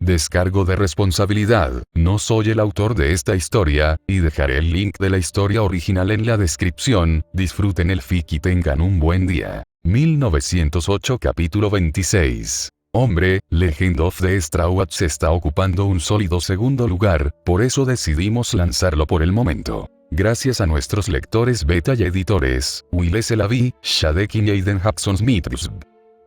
Descargo de responsabilidad, no soy el autor de esta historia, y dejaré el link de la historia original en la descripción. Disfruten el fic y tengan un buen día. 1908 capítulo 26. Hombre, Legend of the Straw Hats está ocupando un sólido segundo lugar, por eso decidimos lanzarlo por el momento. Gracias a nuestros lectores beta y editores, Will S. Lavie, Shadekin y Aiden Hudson Smith.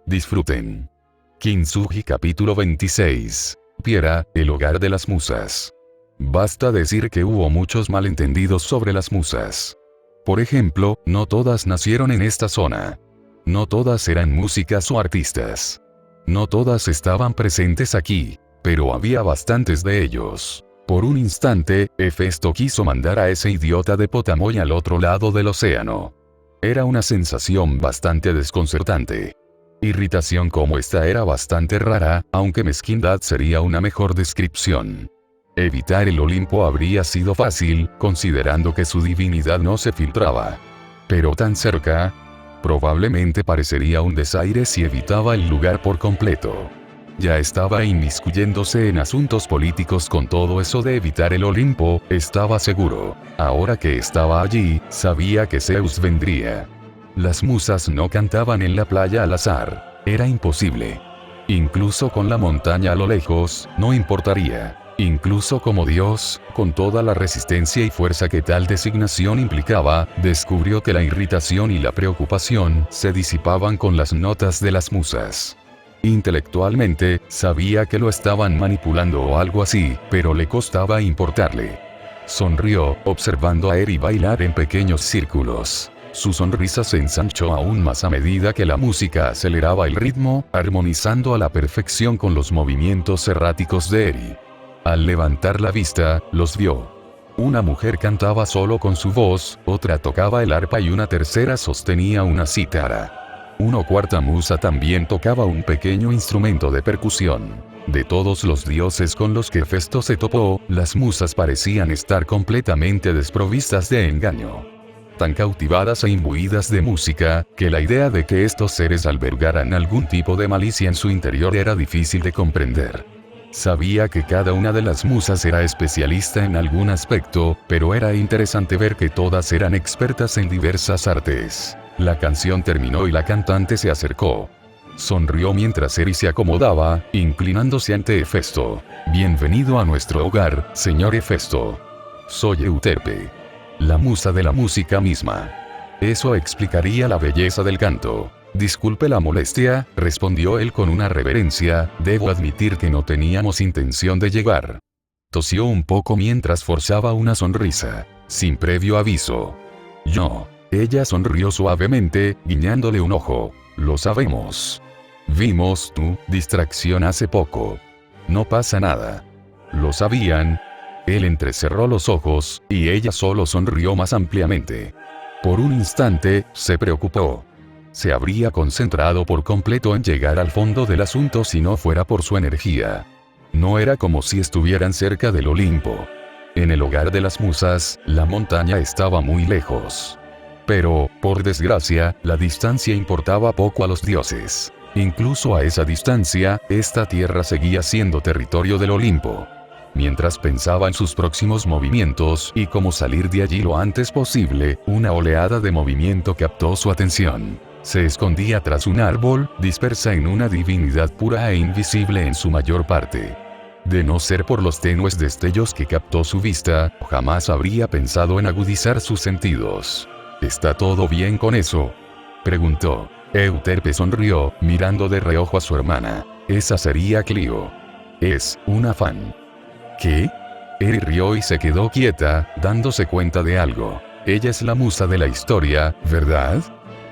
Disfruten. Kintsugi capítulo 26. Piera, el hogar de las musas. Basta decir que hubo muchos malentendidos sobre las musas. Por ejemplo, no todas nacieron en esta zona. No todas eran músicas o artistas. No todas estaban presentes aquí, pero había bastantes de ellos. Por un instante, Hefesto quiso mandar a ese idiota de Potamoy al otro lado del océano. Era una sensación bastante desconcertante. Irritación como esta era bastante rara, aunque mezquindad sería una mejor descripción. Evitar el Olimpo habría sido fácil, considerando que su divinidad no se filtraba. Pero tan cerca, probablemente parecería un desaire si evitaba el lugar por completo. Ya estaba inmiscuyéndose en asuntos políticos con todo eso de evitar el Olimpo, estaba seguro. Ahora que estaba allí, sabía que Zeus vendría. Las musas no cantaban en la playa al azar. Era imposible. Incluso con la montaña a lo lejos, no importaría. Incluso como Dios, con toda la resistencia y fuerza que tal designación implicaba, descubrió que la irritación y la preocupación se disipaban con las notas de las musas. Intelectualmente, sabía que lo estaban manipulando o algo así, pero le costaba importarle. Sonrió, observando a Eri bailar en pequeños círculos. Su sonrisa se ensanchó aún más a medida que la música aceleraba el ritmo, armonizando a la perfección con los movimientos erráticos de Eri. Al levantar la vista, los vio. Una mujer cantaba solo con su voz, otra tocaba el arpa y una tercera sostenía una cítara. Una cuarta musa también tocaba un pequeño instrumento de percusión. De todos los dioses con los que Hefesto se topó, las musas parecían estar completamente desprovistas de engaño. Tan cautivadas e imbuidas de música, que la idea de que estos seres albergaran algún tipo de malicia en su interior era difícil de comprender. Sabía que cada una de las musas era especialista en algún aspecto, pero era interesante ver que todas eran expertas en diversas artes. La canción terminó y la cantante se acercó. Sonrió mientras Eri se acomodaba, inclinándose ante Hefesto. Bienvenido a nuestro hogar, señor Hefesto. Soy Euterpe, la musa de la música misma. Eso explicaría la belleza del canto. Disculpe la molestia, respondió él con una reverencia, debo admitir que no teníamos intención de llegar. Tosió un poco mientras forzaba una sonrisa, sin previo aviso. Ella sonrió suavemente, guiñándole un ojo. Lo sabemos. Vimos tu distracción hace poco. No pasa nada. ¿Lo sabían? Él entrecerró los ojos, y ella solo sonrió más ampliamente. Por un instante, se preocupó. Se habría concentrado por completo en llegar al fondo del asunto si no fuera por su energía. No era como si estuvieran cerca del Olimpo. En el hogar de las musas, la montaña estaba muy lejos. Pero, por desgracia, la distancia importaba poco a los dioses. Incluso a esa distancia, esta tierra seguía siendo territorio del Olimpo. Mientras pensaba en sus próximos movimientos y cómo salir de allí lo antes posible, una oleada de movimiento captó su atención. Se escondía tras un árbol, dispersa en una divinidad pura e invisible en su mayor parte. De no ser por los tenues destellos que captó su vista, jamás habría pensado en agudizar sus sentidos. ¿Está todo bien con eso?, preguntó. Euterpe sonrió, mirando de reojo a su hermana. Esa sería Clio. Es una fan. ¿Qué? Eri rió y se quedó quieta, dándose cuenta de algo. Ella es la musa de la historia, ¿verdad?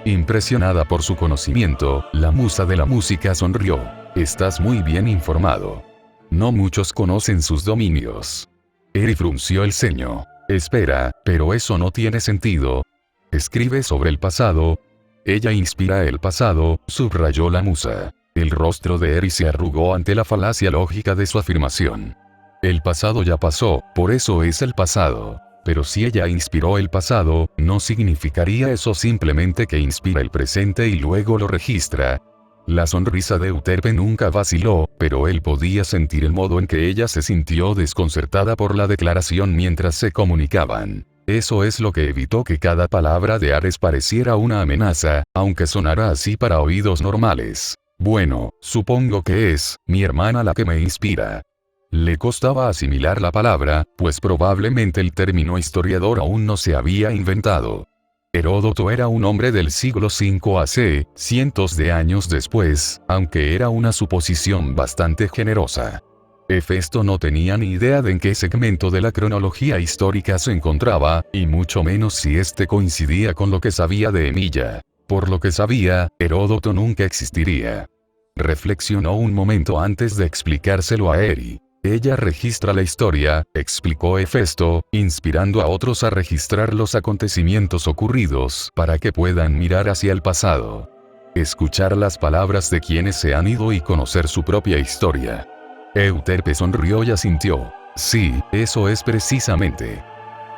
Impresionada por su conocimiento, la musa de la música sonrió. Estás muy bien informado. No muchos conocen sus dominios. Eri frunció el ceño. Espera, pero eso no tiene sentido. Escribe sobre el pasado. Ella inspira el pasado, subrayó la musa. El rostro de Eri se arrugó ante la falacia lógica de su afirmación. El pasado ya pasó, por eso es el pasado. Pero si ella inspiró el pasado, ¿no significaría eso simplemente que inspira el presente y luego lo registra? La sonrisa de Euterpe nunca vaciló, pero él podía sentir el modo en que ella se sintió desconcertada por la declaración mientras se comunicaban. Eso es lo que evitó que cada palabra de Ares pareciera una amenaza, aunque sonara así para oídos normales. Bueno, supongo que es mi hermana la que me inspira. Le costaba asimilar la palabra, pues probablemente el término historiador aún no se había inventado. Heródoto era un hombre del siglo V AC, cientos de años después, aunque era una suposición bastante generosa. Hefesto no tenía ni idea de en qué segmento de la cronología histórica se encontraba, y mucho menos si este coincidía con lo que sabía de Emilia. Por lo que sabía, Heródoto nunca existiría. Reflexionó un momento antes de explicárselo a Eri. Ella registra la historia, explicó Hefesto, inspirando a otros a registrar los acontecimientos ocurridos para que puedan mirar hacia el pasado. Escuchar las palabras de quienes se han ido y conocer su propia historia. Euterpe sonrió y asintió. Sí, eso es precisamente.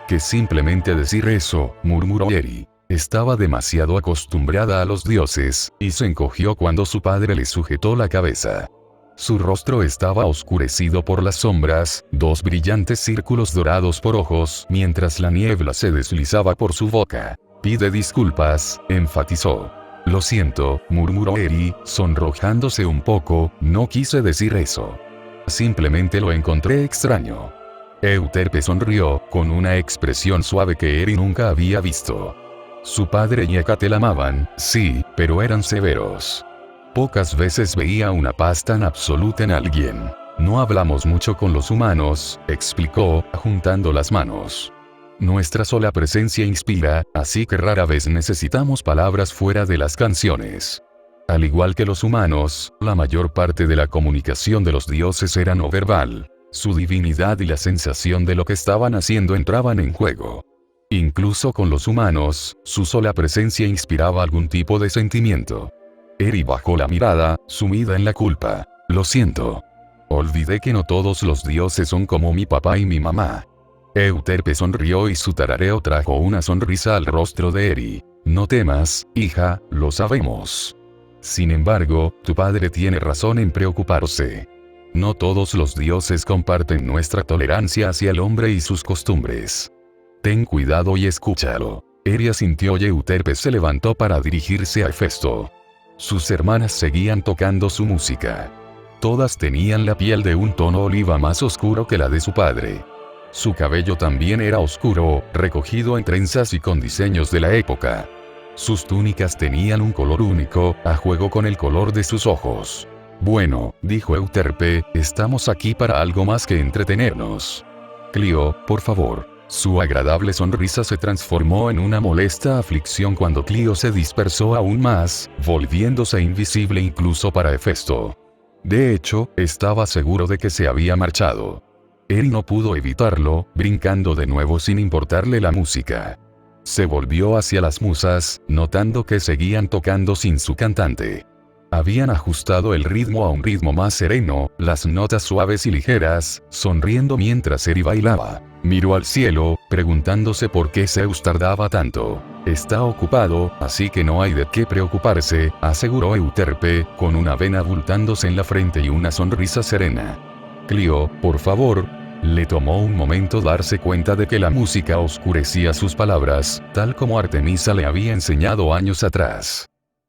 Que simplemente decir eso, murmuró Eri. Estaba demasiado acostumbrada a los dioses, y se encogió cuando su padre le sujetó la cabeza. Su rostro estaba oscurecido por las sombras, dos brillantes círculos dorados por ojos, mientras la niebla se deslizaba por su boca. Pide disculpas, enfatizó. Lo siento, murmuró Eri, sonrojándose un poco, no quise decir eso. Simplemente lo encontré extraño. Euterpe sonrió, con una expresión suave que Eri nunca había visto. Su padre y Hécate la amaban, sí, pero eran severos. Pocas veces veía una paz tan absoluta en alguien. No hablamos mucho con los humanos, explicó, juntando las manos. Nuestra sola presencia inspira, así que rara vez necesitamos palabras fuera de las canciones. Al igual que los humanos, la mayor parte de la comunicación de los dioses era no verbal. Su divinidad y la sensación de lo que estaban haciendo entraban en juego. Incluso con los humanos, su sola presencia inspiraba algún tipo de sentimiento. Eri bajó la mirada, sumida en la culpa. Lo siento. Olvidé que no todos los dioses son como mi papá y mi mamá. Euterpe sonrió y su tarareo trajo una sonrisa al rostro de Eri. No temas, hija, lo sabemos. Sin embargo, tu padre tiene razón en preocuparse. No todos los dioses comparten nuestra tolerancia hacia el hombre y sus costumbres. Ten cuidado y escúchalo. Eri asintió y Euterpe se levantó para dirigirse a Hefesto. Sus hermanas seguían tocando su música. Todas tenían la piel de un tono oliva más oscuro que la de su padre. Su cabello también era oscuro, recogido en trenzas y con diseños de la época. Sus túnicas tenían un color único, a juego con el color de sus ojos. Bueno, dijo Euterpe, estamos aquí para algo más que entretenernos. Clio, por favor. Su agradable sonrisa se transformó en una molesta aflicción cuando Clio se dispersó aún más, volviéndose invisible incluso para Hefesto. De hecho, estaba seguro de que se había marchado. Eri no pudo evitarlo, brincando de nuevo sin importarle la música. Se volvió hacia las musas, notando que seguían tocando sin su cantante. Habían ajustado el ritmo a un ritmo más sereno, las notas suaves y ligeras, sonriendo mientras Eri bailaba. Miró al cielo, preguntándose por qué Zeus tardaba tanto. Está ocupado, así que no hay de qué preocuparse, aseguró Euterpe, con una vena abultándose en la frente y una sonrisa serena. Clio, por favor. Le tomó un momento darse cuenta de que la música oscurecía sus palabras, tal como Artemisa le había enseñado años atrás.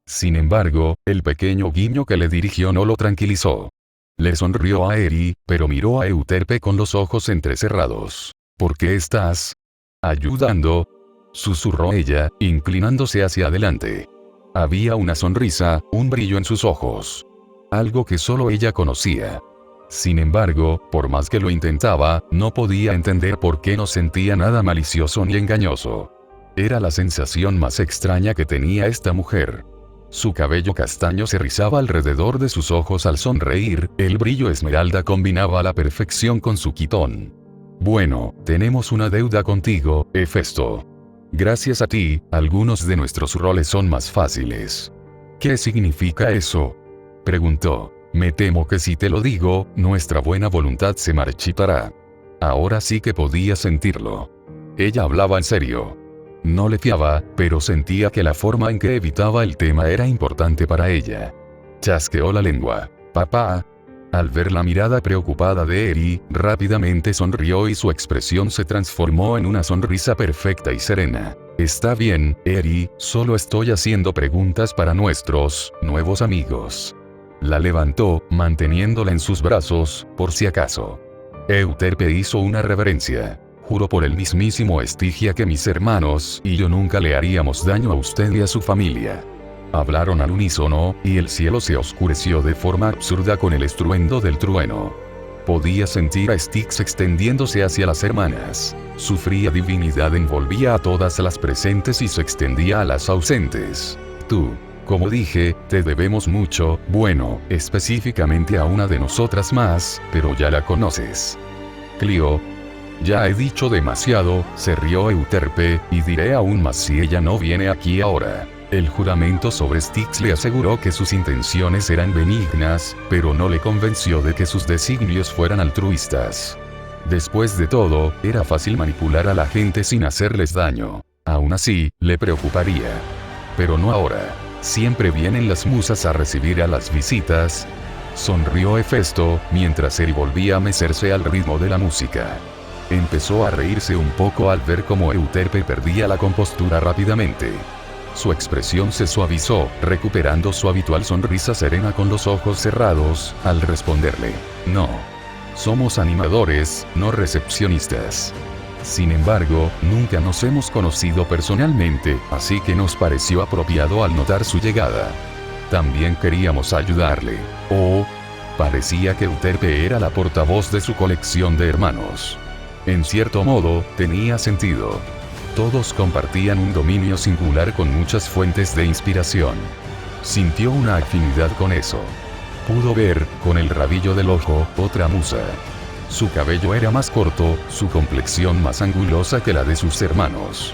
Sin embargo, el pequeño guiño que le dirigió no lo tranquilizó. Le sonrió a Eri, pero miró a Euterpe con los ojos entrecerrados. ¿Por qué estás ayudando?, susurró ella, inclinándose hacia adelante. Había una sonrisa, un brillo en sus ojos. Algo que solo ella conocía. Sin embargo, por más que lo intentaba, no podía entender por qué no sentía nada malicioso ni engañoso. Era la sensación más extraña que tenía esta mujer. Su cabello castaño se rizaba alrededor de sus ojos al sonreír, el brillo esmeralda combinaba a la perfección con su quitón. Bueno, tenemos una deuda contigo, Hefesto. Gracias a ti, algunos de nuestros roles son más fáciles. ¿Qué significa eso?, preguntó. Me temo que si te lo digo, nuestra buena voluntad se marchitará. Ahora sí que podía sentirlo. Ella hablaba en serio. No le fiaba, pero sentía que la forma en que evitaba el tema era importante para ella. Chasqueó la lengua. Papá. Al ver la mirada preocupada de Eri, rápidamente sonrió y su expresión se transformó en una sonrisa perfecta y serena. Está bien, Eri, solo estoy haciendo preguntas para nuestros nuevos amigos. La levantó, manteniéndola en sus brazos, por si acaso. Euterpe hizo una reverencia. Juro por el mismísimo Estigia que mis hermanos y yo nunca le haríamos daño a usted y a su familia. Hablaron al unísono, y el cielo se oscureció de forma absurda con el estruendo del trueno. Podía sentir a Styx extendiéndose hacia las hermanas. Su fría divinidad envolvía a todas las presentes y se extendía a las ausentes. Tú, como dije, te debemos mucho, bueno, específicamente a una de nosotras más, pero ya la conoces. Clio. Ya he dicho demasiado, se rió Euterpe, y diré aún más si ella no viene aquí ahora. El juramento sobre Styx le aseguró que sus intenciones eran benignas, pero no le convenció de que sus designios fueran altruistas. Después de todo, era fácil manipular a la gente sin hacerles daño. Aún así, le preocuparía. Pero no ahora. Siempre vienen las musas a recibir a las visitas. Sonrió Hefesto, mientras Eri volvía a mecerse al ritmo de la música. Empezó a reírse un poco al ver cómo Euterpe perdía la compostura rápidamente. Su expresión se suavizó, recuperando su habitual sonrisa serena con los ojos cerrados, al responderle: no. Somos animadores, no recepcionistas. Sin embargo, nunca nos hemos conocido personalmente, así que nos pareció apropiado al notar su llegada. También queríamos ayudarle. Parecía que Euterpe era la portavoz de su colección de hermanos. En cierto modo, tenía sentido. Todos compartían un dominio singular con muchas fuentes de inspiración. Sintió una afinidad con eso. Pudo ver, con el rabillo del ojo, otra musa. Su cabello era más corto, su complexión más angulosa que la de sus hermanos.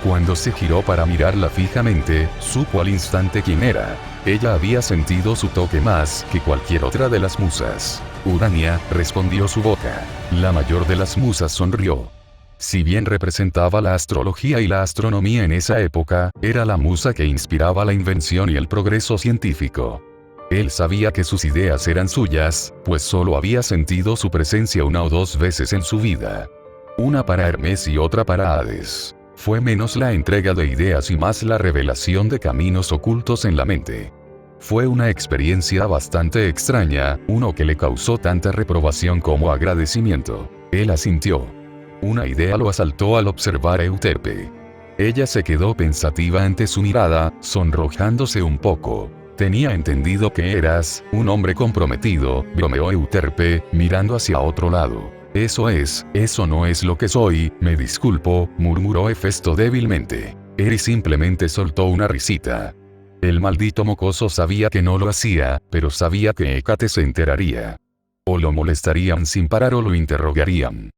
Cuando se giró para mirarla fijamente, supo al instante quién era. Ella había sentido su toque más que cualquier otra de las musas. Urania, respondió su boca. La mayor de las musas sonrió. Si bien representaba la astrología y la astronomía en esa época, era la musa que inspiraba la invención y el progreso científico. Él sabía que sus ideas eran suyas, pues solo había sentido su presencia una o dos veces en su vida. Una para Hermes y otra para Hades. Fue menos la entrega de ideas y más la revelación de caminos ocultos en la mente. Fue una experiencia bastante extraña, uno que le causó tanta reprobación como agradecimiento. Él asintió. Una idea lo asaltó al observar a Euterpe. Ella se quedó pensativa ante su mirada, sonrojándose un poco. Tenía entendido que eras un hombre comprometido, bromeó Euterpe, mirando hacia otro lado. Eso no es lo que soy, me disculpo, murmuró Hefesto débilmente. Eri simplemente soltó una risita. El maldito mocoso sabía que no lo hacía, pero sabía que Hécate se enteraría. O lo molestarían sin parar o lo interrogarían.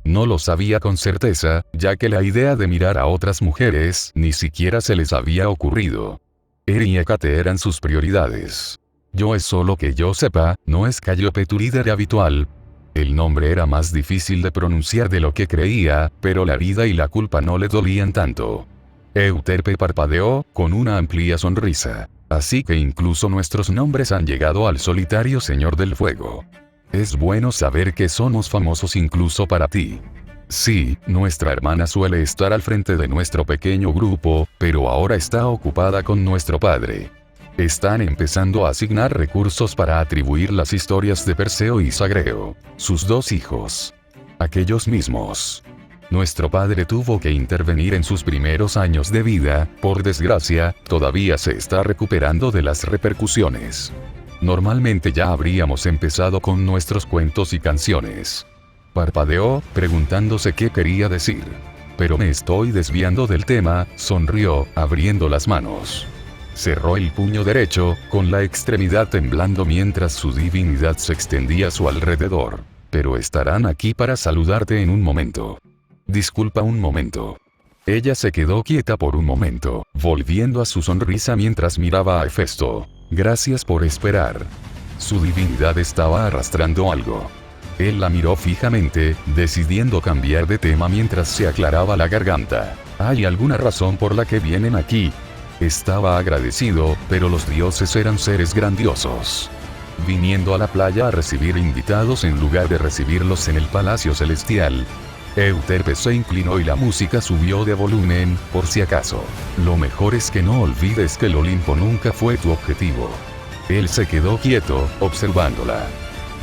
No lo sabía con certeza, ya que la idea de mirar a otras mujeres ni siquiera se les había ocurrido. Eri y Hécate eran sus prioridades. Yo es solo que yo sepa, no es Calliope tu líder habitual. El nombre era más difícil de pronunciar de lo que creía, pero la vida y la culpa no le dolían tanto. Euterpe parpadeó, con una amplia sonrisa. Así que incluso nuestros nombres han llegado al solitario Señor del Fuego. Es bueno saber que somos famosos incluso para ti. Sí, nuestra hermana suele estar al frente de nuestro pequeño grupo, pero ahora está ocupada con nuestro padre. Están empezando a asignar recursos para atribuir las historias de Perseo y Sagreo, sus dos hijos. Aquellos mismos. Nuestro padre tuvo que intervenir en sus primeros años de vida, por desgracia, todavía se está recuperando de las repercusiones. Normalmente ya habríamos empezado con nuestros cuentos y canciones. Parpadeó, preguntándose qué quería decir. Pero me estoy desviando del tema, sonrió, abriendo las manos. Cerró el puño derecho, con la extremidad temblando mientras su divinidad se extendía a su alrededor. Pero estarán aquí para saludarte en un momento. Disculpa un momento. Ella se quedó quieta por un momento, volviendo a su sonrisa mientras miraba a Hefesto. Gracias por esperar. Su divinidad estaba arrastrando algo. Él la miró fijamente, decidiendo cambiar de tema mientras se aclaraba la garganta. ¿Hay alguna razón por la que vienen aquí? Estaba agradecido, pero los dioses eran seres grandiosos. Viniendo a la playa a recibir invitados en lugar de recibirlos en el palacio celestial. Euterpe se inclinó y la música subió de volumen, por si acaso. Lo mejor es que no olvides que el Olimpo nunca fue tu objetivo. Él se quedó quieto, observándola.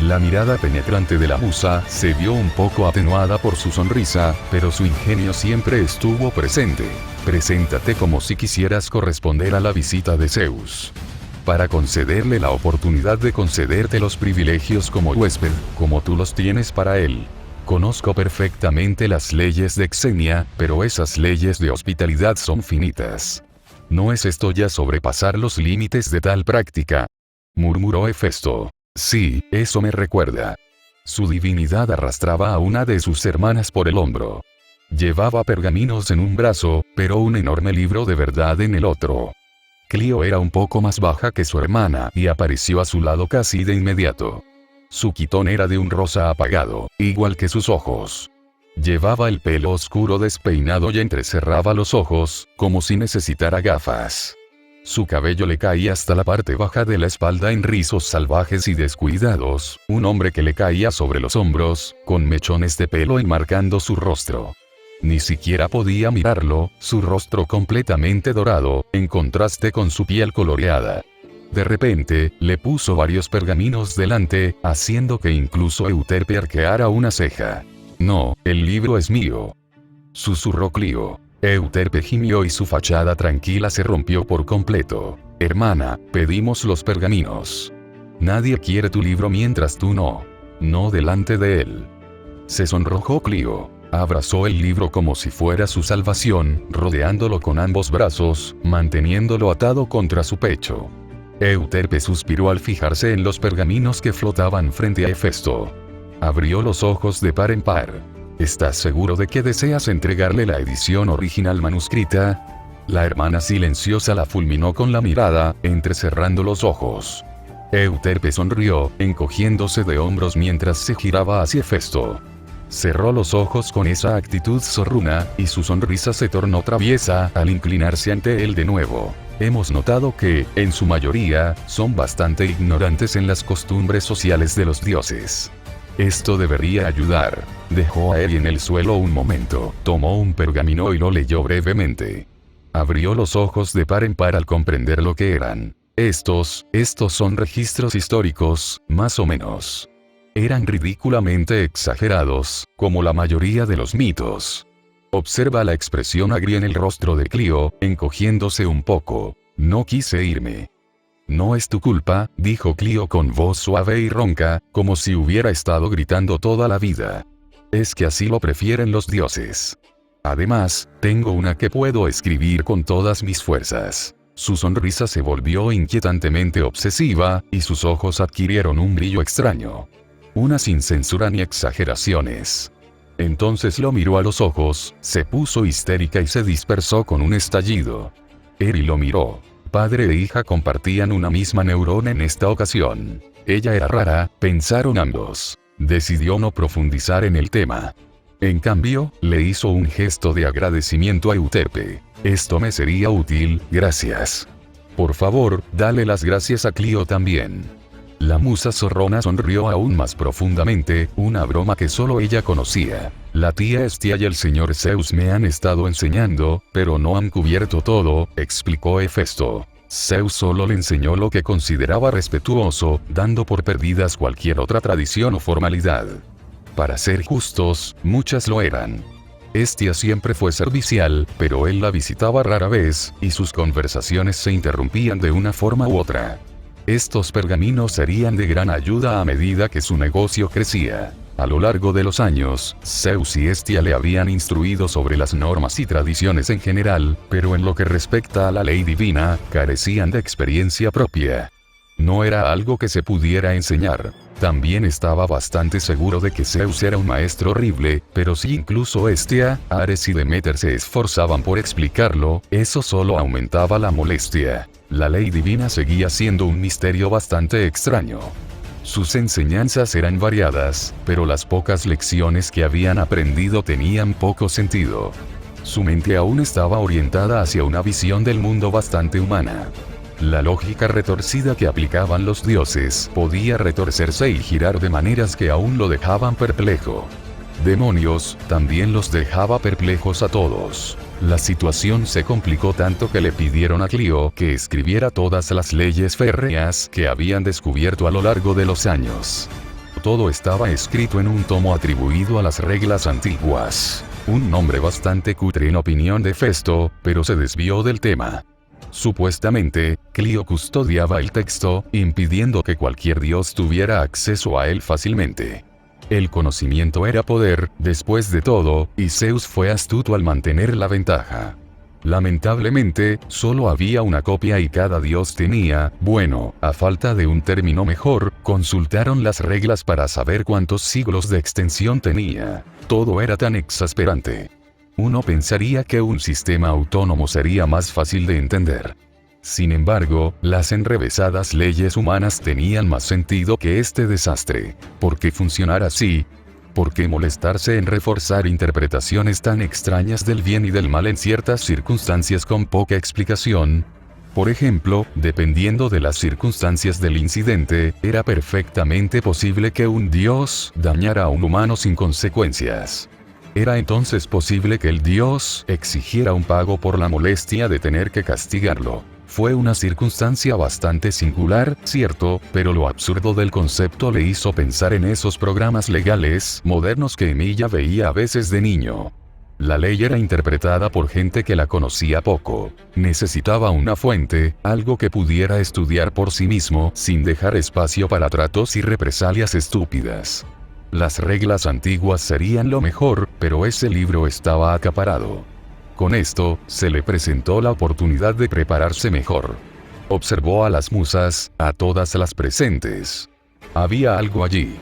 La mirada penetrante de la musa se vio un poco atenuada por su sonrisa, pero su ingenio siempre estuvo presente. Preséntate como si quisieras corresponder a la visita de Zeus. Para concederle la oportunidad de concederte los privilegios como huésped, como tú los tienes para él. Conozco perfectamente las leyes de Xenia, pero esas leyes de hospitalidad son finitas. ¿No es esto ya sobrepasar los límites de tal práctica?, murmuró Hefesto. Sí, eso me recuerda. Su divinidad arrastraba a una de sus hermanas por el hombro. Llevaba pergaminos en un brazo, pero un enorme libro de verdad en el otro. Clio era un poco más baja que su hermana y apareció a su lado casi de inmediato. Su quitón era de un rosa apagado, igual que sus ojos. Llevaba el pelo oscuro despeinado y entrecerraba los ojos, como si necesitara gafas. Su cabello le caía hasta la parte baja de la espalda en rizos salvajes y descuidados, un hombre que le caía sobre los hombros, con mechones de pelo enmarcando su rostro. Ni siquiera podía mirarlo, su rostro completamente dorado, en contraste con su piel coloreada. De repente, le puso varios pergaminos delante, haciendo que incluso Euterpe arqueara una ceja. No, el libro es mío, susurró Clio. Euterpe gimió y su fachada tranquila se rompió por completo. Hermana, pedimos los pergaminos. Nadie quiere tu libro mientras tú no. No delante de él. Se sonrojó Clio. Abrazó el libro como si fuera su salvación, rodeándolo con ambos brazos, manteniéndolo atado contra su pecho. Euterpe suspiró al fijarse en los pergaminos que flotaban frente a Hefesto. Abrió los ojos de par en par. ¿Estás seguro de que deseas entregarle la edición original manuscrita? La hermana silenciosa la fulminó con la mirada, entrecerrando los ojos. Euterpe sonrió, encogiéndose de hombros mientras se giraba hacia Hefesto. Cerró los ojos con esa actitud zorruna, y su sonrisa se tornó traviesa al inclinarse ante él de nuevo. Hemos notado que, en su mayoría, son bastante ignorantes en las costumbres sociales de los dioses. Esto debería ayudar. Dejó a Eri en el suelo un momento, tomó un pergamino y lo leyó brevemente. Abrió los ojos de par en par al comprender lo que eran. Estos son registros históricos, más o menos. Eran ridículamente exagerados, como la mayoría de los mitos. Observa la expresión agria en el rostro de Clio, encogiéndose un poco. No quise irme. No es tu culpa, dijo Clio con voz suave y ronca, como si hubiera estado gritando toda la vida. Es que así lo prefieren los dioses. Además, tengo una que puedo escribir con todas mis fuerzas. Su sonrisa se volvió inquietantemente obsesiva, y sus ojos adquirieron un brillo extraño. Una sin censura ni exageraciones. Entonces lo miró a los ojos, se puso histérica y se dispersó con un estallido. Eri lo miró. Padre e hija compartían una misma neurona en esta ocasión. Ella era rara, pensaron ambos. Decidió no profundizar en el tema. En cambio, le hizo un gesto de agradecimiento a Euterpe. Esto me sería útil, gracias. Por favor, dale las gracias a Clio también. La musa zorrona sonrió aún más profundamente, una broma que solo ella conocía. La tía Hestia y el señor Zeus me han estado enseñando, pero no han cubierto todo, explicó Hefesto. Zeus solo le enseñó lo que consideraba respetuoso, dando por perdidas cualquier otra tradición o formalidad. Para ser justos, muchas lo eran. Hestia siempre fue servicial, pero él la visitaba rara vez, y sus conversaciones se interrumpían de una forma u otra. Estos pergaminos serían de gran ayuda a medida que su negocio crecía. A lo largo de los años, Zeus y Hestia le habían instruido sobre las normas y tradiciones en general, pero en lo que respecta a la ley divina, carecían de experiencia propia. No era algo que se pudiera enseñar. También estaba bastante seguro de que Zeus era un maestro horrible, pero si incluso Hestia, Ares y Deméter se esforzaban por explicarlo, eso solo aumentaba la molestia. La ley divina seguía siendo un misterio bastante extraño. Sus enseñanzas eran variadas, pero las pocas lecciones que habían aprendido tenían poco sentido. Su mente aún estaba orientada hacia una visión del mundo bastante humana. La lógica retorcida que aplicaban los dioses podía retorcerse y girar de maneras que aún lo dejaban perplejo. Demonios, también los dejaba perplejos a todos. La situación se complicó tanto que le pidieron a Clio que escribiera todas las leyes férreas que habían descubierto a lo largo de los años. Todo estaba escrito en un tomo atribuido a las reglas antiguas. Un nombre bastante cutre en opinión de Festo, pero se desvió del tema. Supuestamente, Clio custodiaba el texto, impidiendo que cualquier dios tuviera acceso a él fácilmente. El conocimiento era poder, después de todo, y Zeus fue astuto al mantener la ventaja. Lamentablemente, solo había una copia y cada dios tenía, bueno, a falta de un término mejor, consultaron las reglas para saber cuántos siglos de extensión tenía. Todo era tan exasperante. Uno pensaría que un sistema autónomo sería más fácil de entender. Sin embargo, las enrevesadas leyes humanas tenían más sentido que este desastre. ¿Por qué funcionar así? ¿Por qué molestarse en reforzar interpretaciones tan extrañas del bien y del mal en ciertas circunstancias con poca explicación? Por ejemplo, dependiendo de las circunstancias del incidente, era perfectamente posible que un dios dañara a un humano sin consecuencias. Era entonces posible que el dios exigiera un pago por la molestia de tener que castigarlo. Fue una circunstancia bastante singular, cierto, pero lo absurdo del concepto le hizo pensar en esos programas legales modernos que Emilia veía a veces de niño. La ley era interpretada por gente que la conocía poco. Necesitaba una fuente, algo que pudiera estudiar por sí mismo, sin dejar espacio para tratos y represalias estúpidas. Las reglas antiguas serían lo mejor, pero ese libro estaba acaparado. Con esto, se le presentó la oportunidad de prepararse mejor. Observó a las musas, a todas las presentes. Había algo allí.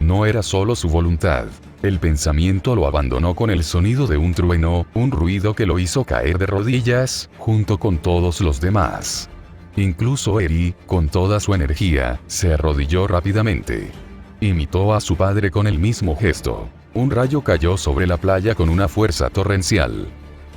No era solo su voluntad. El pensamiento lo abandonó con el sonido de un trueno, un ruido que lo hizo caer de rodillas, junto con todos los demás. Incluso Eri, con toda su energía, se arrodilló rápidamente. Imitó a su padre con el mismo gesto. Un rayo cayó sobre la playa con una fuerza torrencial.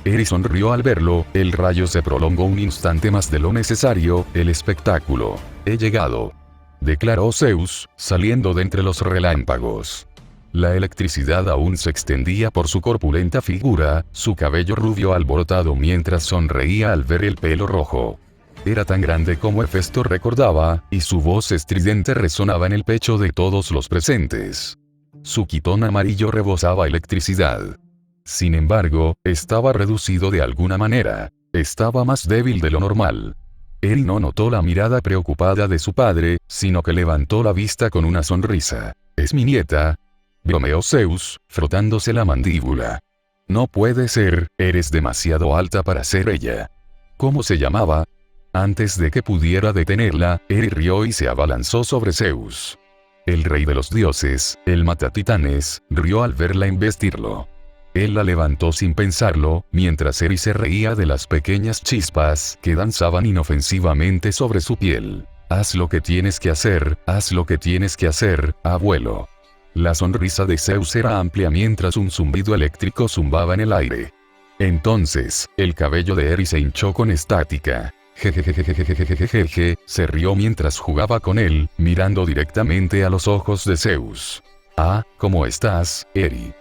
Eri sonrió al verlo, el rayo se prolongó un instante más de lo necesario, el espectáculo. «He llegado», declaró Zeus, saliendo de entre los relámpagos. La electricidad aún se extendía por su corpulenta figura, su cabello rubio alborotado mientras sonreía al ver el pelo rojo. Era tan grande como Hefesto recordaba, y su voz estridente resonaba en el pecho de todos los presentes. Su quitón amarillo rebosaba electricidad. Sin embargo, estaba reducido de alguna manera. Estaba más débil de lo normal. Eri no notó la mirada preocupada de su padre, sino que levantó la vista con una sonrisa. «¿Es mi nieta?», bromeó Zeus, frotándose la mandíbula. «No puede ser, eres demasiado alta para ser ella». «¿Cómo se llamaba?». Antes de que pudiera detenerla, Eri rió y se abalanzó sobre Zeus. El rey de los dioses, el matatitanes, rió al verla embestirlo. Él la levantó sin pensarlo, mientras Eri se reía de las pequeñas chispas que danzaban inofensivamente sobre su piel. «Haz lo que tienes que hacer, haz lo que tienes que hacer, abuelo». La sonrisa de Zeus era amplia mientras un zumbido eléctrico zumbaba en el aire. Entonces, el cabello de Eri se hinchó con estática. Jejejejejejejejeje, se rió mientras jugaba con él, mirando directamente a los ojos de Zeus. «Ah, ¿cómo estás, Eri?».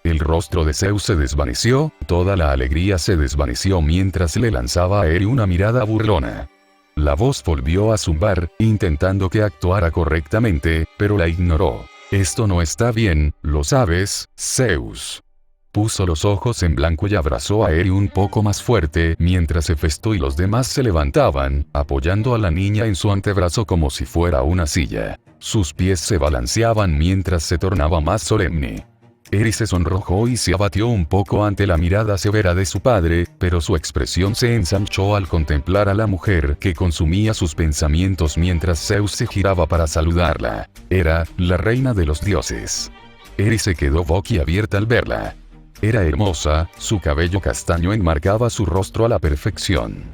El rostro de Zeus se desvaneció, toda la alegría se desvaneció mientras le lanzaba a Eri una mirada burlona. La voz volvió a zumbar, intentando que actuara correctamente, pero la ignoró. «Esto no está bien, lo sabes, Zeus». Puso los ojos en blanco y abrazó a Eri un poco más fuerte mientras Hefesto y los demás se levantaban, apoyando a la niña en su antebrazo como si fuera una silla. Sus pies se balanceaban mientras se tornaba más solemne. Eri se sonrojó y se abatió un poco ante la mirada severa de su padre, pero su expresión se ensanchó al contemplar a la mujer que consumía sus pensamientos mientras Zeus se giraba para saludarla. Era la reina de los dioses. Eri se quedó boquiabierta al verla. Era hermosa, su cabello castaño enmarcaba su rostro a la perfección.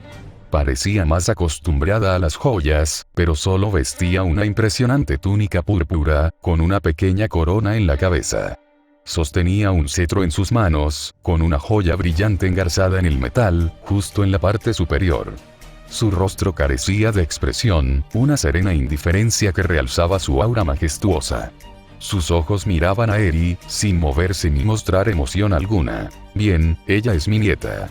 Parecía más acostumbrada a las joyas, pero solo vestía una impresionante túnica púrpura, con una pequeña corona en la cabeza. Sostenía un cetro en sus manos, con una joya brillante engarzada en el metal, justo en la parte superior. Su rostro carecía de expresión, una serena indiferencia que realzaba su aura majestuosa. Sus ojos miraban a Eri, sin moverse ni mostrar emoción alguna. Bien, ella es mi nieta.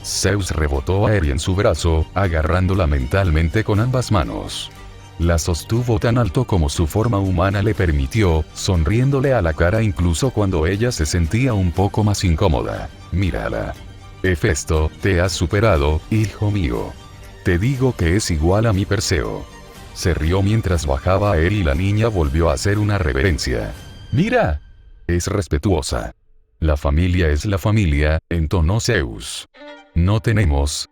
Zeus rebotó a Eri en su brazo, agarrándola mentalmente con ambas manos. La sostuvo tan alto como su forma humana le permitió, sonriéndole a la cara incluso cuando ella se sentía un poco más incómoda. Mírala. Hefesto, te has superado, hijo mío. Te digo que es igual a mi Perseo. Se rió mientras bajaba a Eri y la niña volvió a hacer una reverencia. ¡Mira! Es respetuosa. La familia es la familia, entonó Zeus. No tenemos,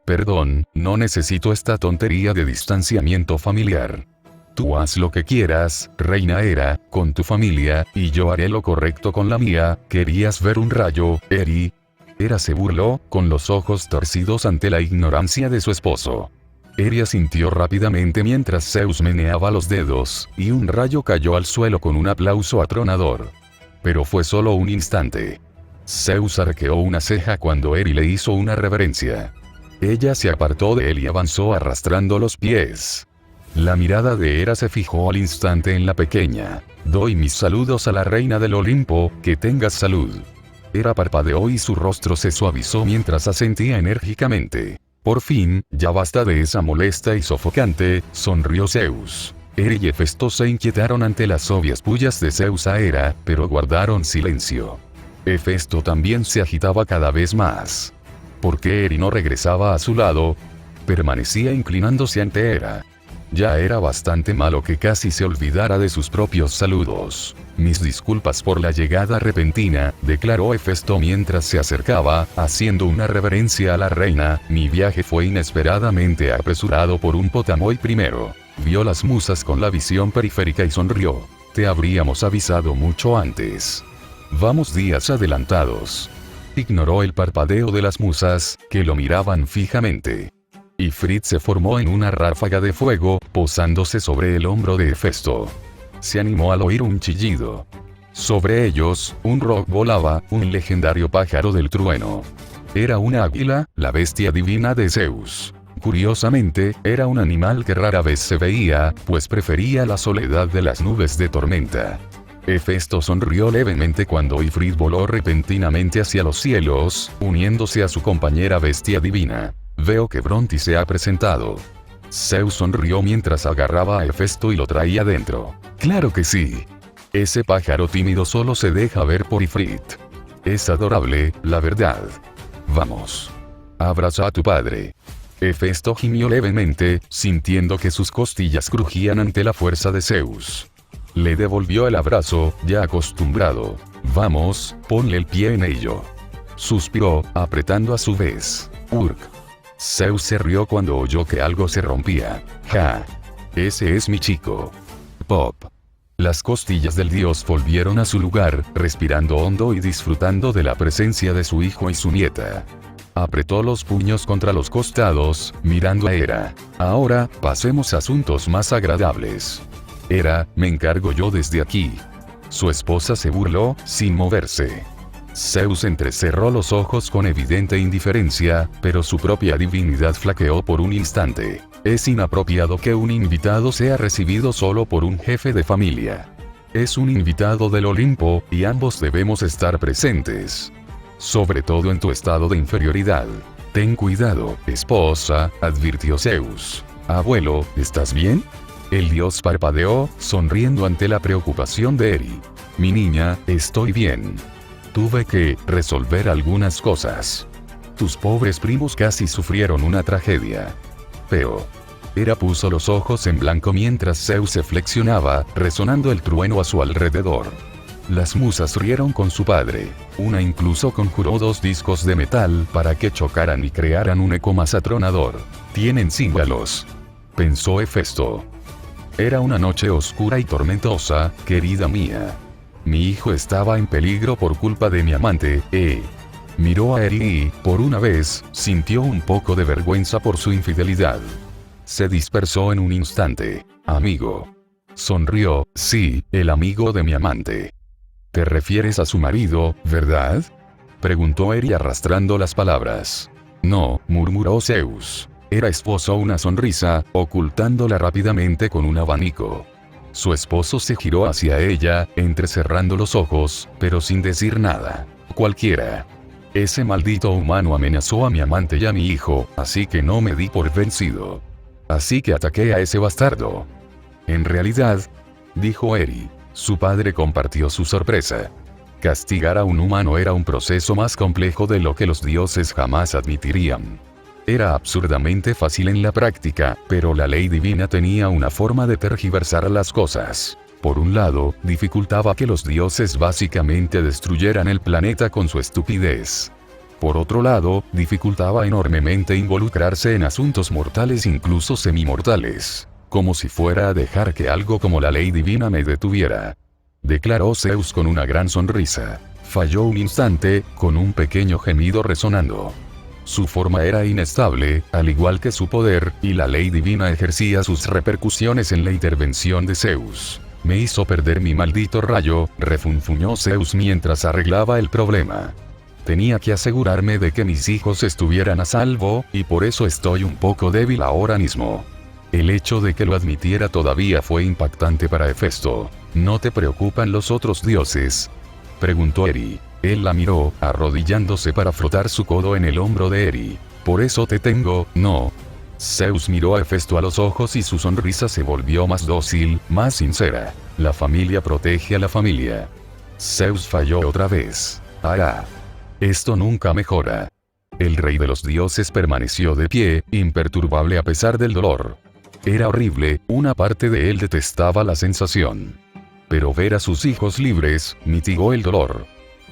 perdón, no necesito esta tontería de distanciamiento familiar. Tú haz lo que quieras, reina Hera, con tu familia, y yo haré lo correcto con la mía. ¿Querías ver un rayo, Eri? Hera se burló, con los ojos torcidos ante la ignorancia de su esposo. Eri asintió rápidamente mientras Zeus meneaba los dedos, y un rayo cayó al suelo con un aplauso atronador. Pero fue solo un instante. Zeus arqueó una ceja cuando Eri le hizo una reverencia. Ella se apartó de él y avanzó arrastrando los pies. La mirada de Hera se fijó al instante en la pequeña. Doy mis saludos a la reina del Olimpo, que tengas salud. Hera parpadeó y su rostro se suavizó mientras asentía enérgicamente. Por fin, ya basta de esa molesta y sofocante, sonrió Zeus. Eri y Hefesto se inquietaron ante las obvias pullas de Zeus a Hera, pero guardaron silencio. Hefesto también se agitaba cada vez más. ¿Por qué Eri no regresaba a su lado? Permanecía inclinándose ante Hera. Ya era bastante malo que casi se olvidara de sus propios saludos. Mis disculpas por la llegada repentina, declaró Hefesto mientras se acercaba, haciendo una reverencia a la reina. Mi viaje fue inesperadamente apresurado por un Potamoy primero. Vio las musas con la visión periférica y sonrió. Te habríamos avisado mucho antes. Vamos días adelantados. Ignoró el parpadeo de las musas, que lo miraban fijamente. Ifrit se formó en una ráfaga de fuego, posándose sobre el hombro de Hefesto. Se animó al oír un chillido. Sobre ellos, un roc volaba, un legendario pájaro del trueno. Era una águila, la bestia divina de Zeus. Curiosamente, era un animal que rara vez se veía, pues prefería la soledad de las nubes de tormenta. Hefesto sonrió levemente cuando Ifrit voló repentinamente hacia los cielos, uniéndose a su compañera bestia divina. Veo que Bronte se ha presentado. Zeus sonrió mientras agarraba a Hefesto y lo traía dentro. Claro que sí. Ese pájaro tímido solo se deja ver por Ifrit. Es adorable, la verdad. Vamos. Abraza a tu padre. Hefesto gimió levemente, sintiendo que sus costillas crujían ante la fuerza de Zeus. Le devolvió el abrazo, ya acostumbrado. Vamos, ponle el pie en ello. Suspiró, apretando a su vez. Urk. Zeus se rió cuando oyó que algo se rompía. Ja. Ese es mi chico. Pop. Las costillas del dios volvieron a su lugar, respirando hondo y disfrutando de la presencia de su hijo y su nieta. Apretó los puños contra los costados, mirando a Hera. Ahora, pasemos a asuntos más agradables. Hera, me encargo yo desde aquí. Su esposa se burló, sin moverse. Zeus entrecerró los ojos con evidente indiferencia, pero su propia divinidad flaqueó por un instante. Es inapropiado que un invitado sea recibido solo por un jefe de familia. Es un invitado del Olimpo, y ambos debemos estar presentes. Sobre todo en tu estado de inferioridad. Ten cuidado, esposa, advirtió Zeus. Abuelo, ¿estás bien? El dios parpadeó, sonriendo ante la preocupación de Eri. Mi niña, estoy bien. Tuve que resolver algunas cosas. Tus pobres primos casi sufrieron una tragedia. Pero Hera puso los ojos en blanco mientras Zeus se flexionaba, resonando el trueno a su alrededor. Las musas rieron con su padre. Una incluso conjuró 2 discos de metal para que chocaran y crearan un eco más atronador. Tienen címbalos, pensó Hefesto. Era una noche oscura y tormentosa, querida mía. Mi hijo estaba en peligro por culpa de mi amante, Miró a Eri y, por una vez, sintió un poco de vergüenza por su infidelidad. Se dispersó en un instante. Amigo. Sonrió, sí, el amigo de mi amante. Te refieres a su marido, ¿verdad? Preguntó Eri arrastrando las palabras. No, murmuró Zeus. Era esposo una sonrisa, ocultándola rápidamente con un abanico. Su esposo se giró hacia ella, entrecerrando los ojos, pero sin decir nada. Cualquiera. Ese maldito humano amenazó a mi amante y a mi hijo, así que no me di por vencido. Así que ataqué a ese bastardo. En realidad, dijo Eri, su padre compartió su sorpresa. Castigar a un humano era un proceso más complejo de lo que los dioses jamás admitirían. Era absurdamente fácil en la práctica, pero la ley divina tenía una forma de tergiversar las cosas. Por un lado, dificultaba que los dioses básicamente destruyeran el planeta con su estupidez. Por otro lado, dificultaba enormemente involucrarse en asuntos mortales, incluso semimortales. Como si fuera a dejar que algo como la ley divina me detuviera. Declaró Zeus con una gran sonrisa. Falló un instante, con un pequeño gemido resonando. Su forma era inestable, al igual que su poder, y la ley divina ejercía sus repercusiones en la intervención de Zeus. Me hizo perder mi maldito rayo, refunfuñó Zeus mientras arreglaba el problema. Tenía que asegurarme de que mis hijos estuvieran a salvo, y por eso estoy un poco débil ahora mismo. El hecho de que lo admitiera todavía fue impactante para Hefesto. ¿No te preocupan los otros dioses?, preguntó Eri. Él la miró, arrodillándose para frotar su codo en el hombro de Eri. Por eso te tengo, ¿no? Zeus miró a Hefesto a los ojos y su sonrisa se volvió más dócil, más sincera. La familia protege a la familia. Zeus falló otra vez. Ah. Esto nunca mejora. El rey de los dioses permaneció de pie, imperturbable a pesar del dolor. Era horrible, una parte de él detestaba la sensación. Pero ver a sus hijos libres, mitigó el dolor.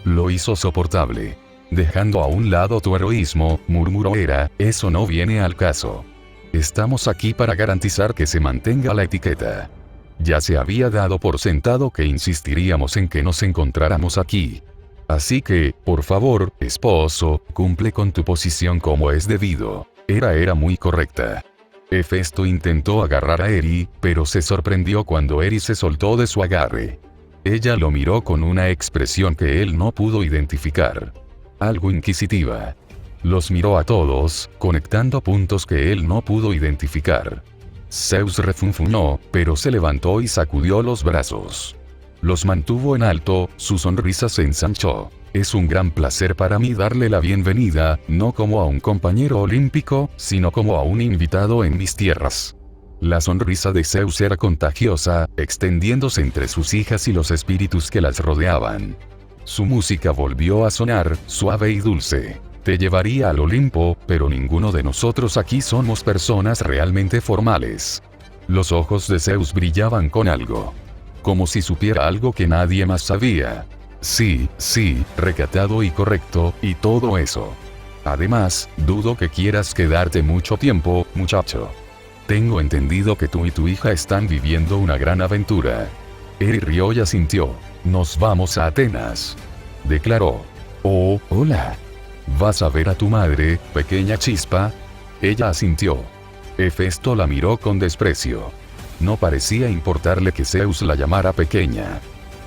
Lo hizo soportable. Dejando a un lado tu heroísmo, murmuró Hera, eso no viene al caso. Estamos aquí para garantizar que se mantenga la etiqueta. Ya se había dado por sentado que insistiríamos en que nos encontráramos aquí. Así que, por favor, esposo, cumple con tu posición como es debido. Hera era muy correcta. Hefesto intentó agarrar a Eri, pero se sorprendió cuando Eri se soltó de su agarre. Ella lo miró con una expresión que él no pudo identificar. Algo inquisitiva. Los miró a todos, conectando puntos que él no pudo identificar. Zeus refunfuñó, pero se levantó y sacudió los brazos. Los mantuvo en alto, su sonrisa se ensanchó. Es un gran placer para mí darle la bienvenida, no como a un compañero olímpico, sino como a un invitado en mis tierras. La sonrisa de Zeus era contagiosa, extendiéndose entre sus hijas y los espíritus que las rodeaban. Su música volvió a sonar, suave y dulce. Te llevaría al Olimpo, pero ninguno de nosotros aquí somos personas realmente formales. Los ojos de Zeus brillaban con algo. Como si supiera algo que nadie más sabía. Sí, recatado y correcto, y todo eso. Además, dudo que quieras quedarte mucho tiempo, muchacho. Tengo entendido que tú y tu hija están viviendo una gran aventura. Eri rió y asintió. Nos vamos a Atenas. Declaró. Oh, hola. ¿Vas a ver a tu madre, pequeña chispa? Ella asintió. Hefesto la miró con desprecio. No parecía importarle que Zeus la llamara pequeña.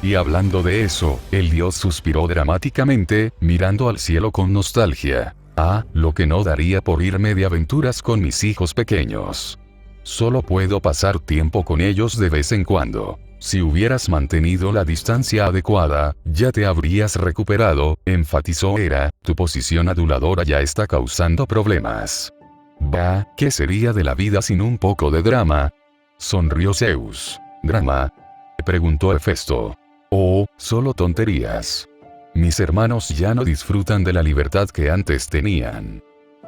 Y hablando de eso, el dios suspiró dramáticamente, mirando al cielo con nostalgia. Ah, lo que no daría por irme de aventuras con mis hijos pequeños. Solo puedo pasar tiempo con ellos de vez en cuando. Si hubieras mantenido la distancia adecuada, ya te habrías recuperado, enfatizó Hera, tu posición aduladora ya está causando problemas. Bah, ¿qué sería de la vida sin un poco de drama? Sonrió Zeus. ¿Drama?, preguntó Hefesto. Oh, solo tonterías. Mis hermanos ya no disfrutan de la libertad que antes tenían.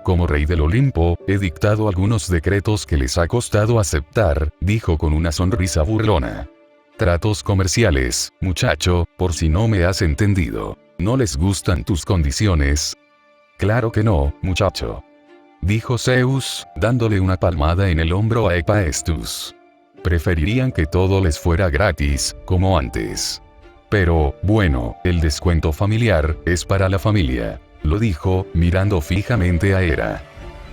Como rey del Olimpo, he dictado algunos decretos que les ha costado aceptar, dijo con una sonrisa burlona. Tratos comerciales, muchacho, por si no me has entendido. ¿No les gustan tus condiciones? Claro que no, muchacho. Dijo Zeus, dándole una palmada en el hombro a Hephaestus. Preferirían que todo les fuera gratis, como antes. Pero, bueno, el descuento familiar es para la familia. Lo dijo, mirando fijamente a Hera.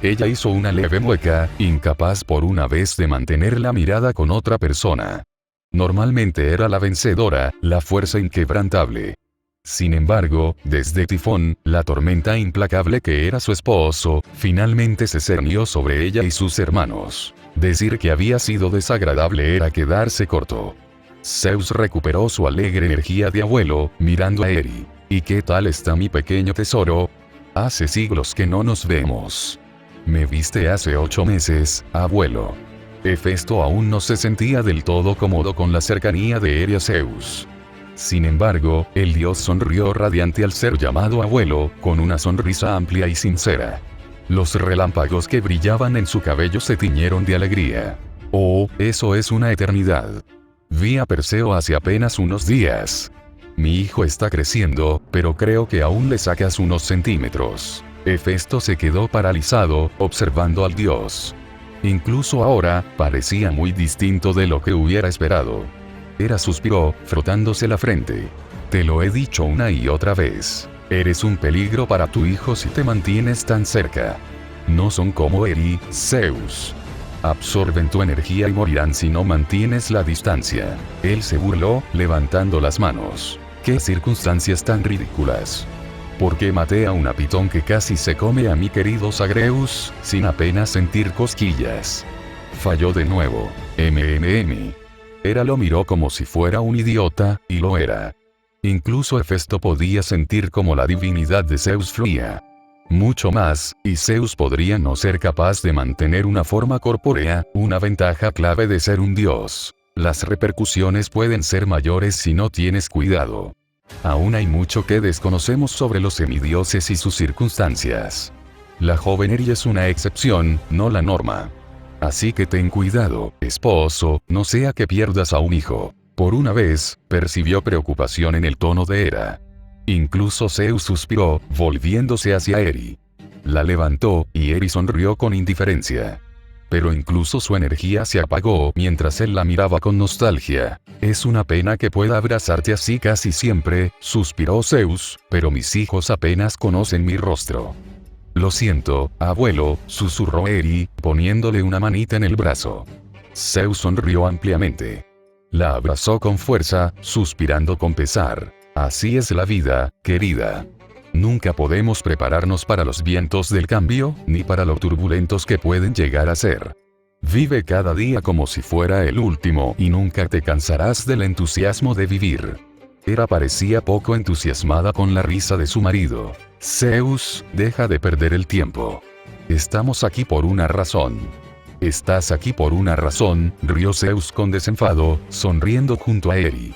Ella hizo una leve mueca, incapaz por una vez de mantener la mirada con otra persona. Normalmente era la vencedora, la fuerza inquebrantable. Sin embargo, desde Tifón, la tormenta implacable que era su esposo, finalmente se cernió sobre ella y sus hermanos. Decir que había sido desagradable era quedarse corto. Zeus recuperó su alegre energía de abuelo, mirando a Eri. ¿Y qué tal está mi pequeño tesoro? Hace siglos que no nos vemos. Me viste hace 8 meses, abuelo. Hefesto aún no se sentía del todo cómodo con la cercanía de Eri a Zeus. Sin embargo, el dios sonrió radiante al ser llamado abuelo, con una sonrisa amplia y sincera. Los relámpagos que brillaban en su cabello se tiñeron de alegría. Oh, eso es una eternidad. Vi a Perseo hace apenas unos días. Mi hijo está creciendo, pero creo que aún le sacas unos centímetros. Hefesto se quedó paralizado, observando al dios. Incluso ahora, parecía muy distinto de lo que hubiera esperado. Hera suspiró, frotándose la frente. Te lo he dicho una y otra vez. Eres un peligro para tu hijo si te mantienes tan cerca. No son como Eri, Zeus. Absorben tu energía y morirán si no mantienes la distancia. Él se burló, levantando las manos. ¡Qué circunstancias tan ridículas! ¿Por qué maté a una pitón que casi se come a mi querido Zagreus, sin apenas sentir cosquillas? Falló de nuevo. Hera lo miró como si fuera un idiota, y lo era. Incluso Hefesto podía sentir como la divinidad de Zeus fluía. Mucho más, y Zeus podría no ser capaz de mantener una forma corpórea, una ventaja clave de ser un dios. Las repercusiones pueden ser mayores si no tienes cuidado. Aún hay mucho que desconocemos sobre los semidioses y sus circunstancias. La joven Eri es una excepción, no la norma. Así que ten cuidado, esposo, no sea que pierdas a un hijo. Por una vez, percibió preocupación en el tono de Hera. Incluso Zeus suspiró, volviéndose hacia Eri. La levantó, y Eri sonrió con indiferencia. Pero incluso su energía se apagó mientras él la miraba con nostalgia. Es una pena que pueda abrazarte así casi siempre, suspiró Zeus, pero mis hijos apenas conocen mi rostro. Lo siento, abuelo, susurró Eri, poniéndole una manita en el brazo. Zeus sonrió ampliamente. La abrazó con fuerza, suspirando con pesar. Así es la vida, querida. Nunca podemos prepararnos para los vientos del cambio, ni para lo turbulentos que pueden llegar a ser. Vive cada día como si fuera el último y nunca te cansarás del entusiasmo de vivir. Hera parecía poco entusiasmada con la risa de su marido. Zeus, deja de perder el tiempo. Estamos aquí por una razón. Estás aquí por una razón, rió Zeus con desenfado, sonriendo junto a Eri.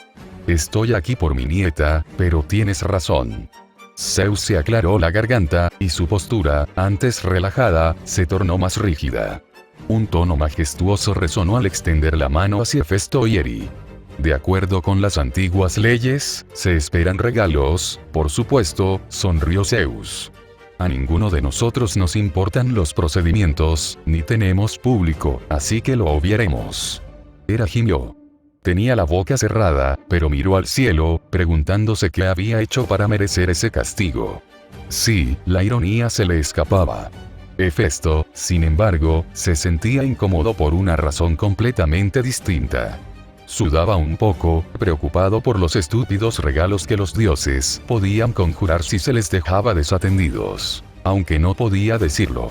Estoy aquí por mi nieta, pero tienes razón. Zeus se aclaró la garganta, y su postura, antes relajada, se tornó más rígida. Un tono majestuoso resonó al extender la mano hacia Hefesto y Eri. De acuerdo con las antiguas leyes, se esperan regalos, por supuesto, sonrió Zeus. A ninguno de nosotros nos importan los procedimientos, ni tenemos público, así que lo obviaremos. Hera gimió. Tenía la boca cerrada, pero miró al cielo, preguntándose qué había hecho para merecer ese castigo. Sí, la ironía se le escapaba. Hefesto, sin embargo, se sentía incómodo por una razón completamente distinta. Sudaba un poco, preocupado por los estúpidos regalos que los dioses podían conjurar si se les dejaba desatendidos, aunque no podía decirlo.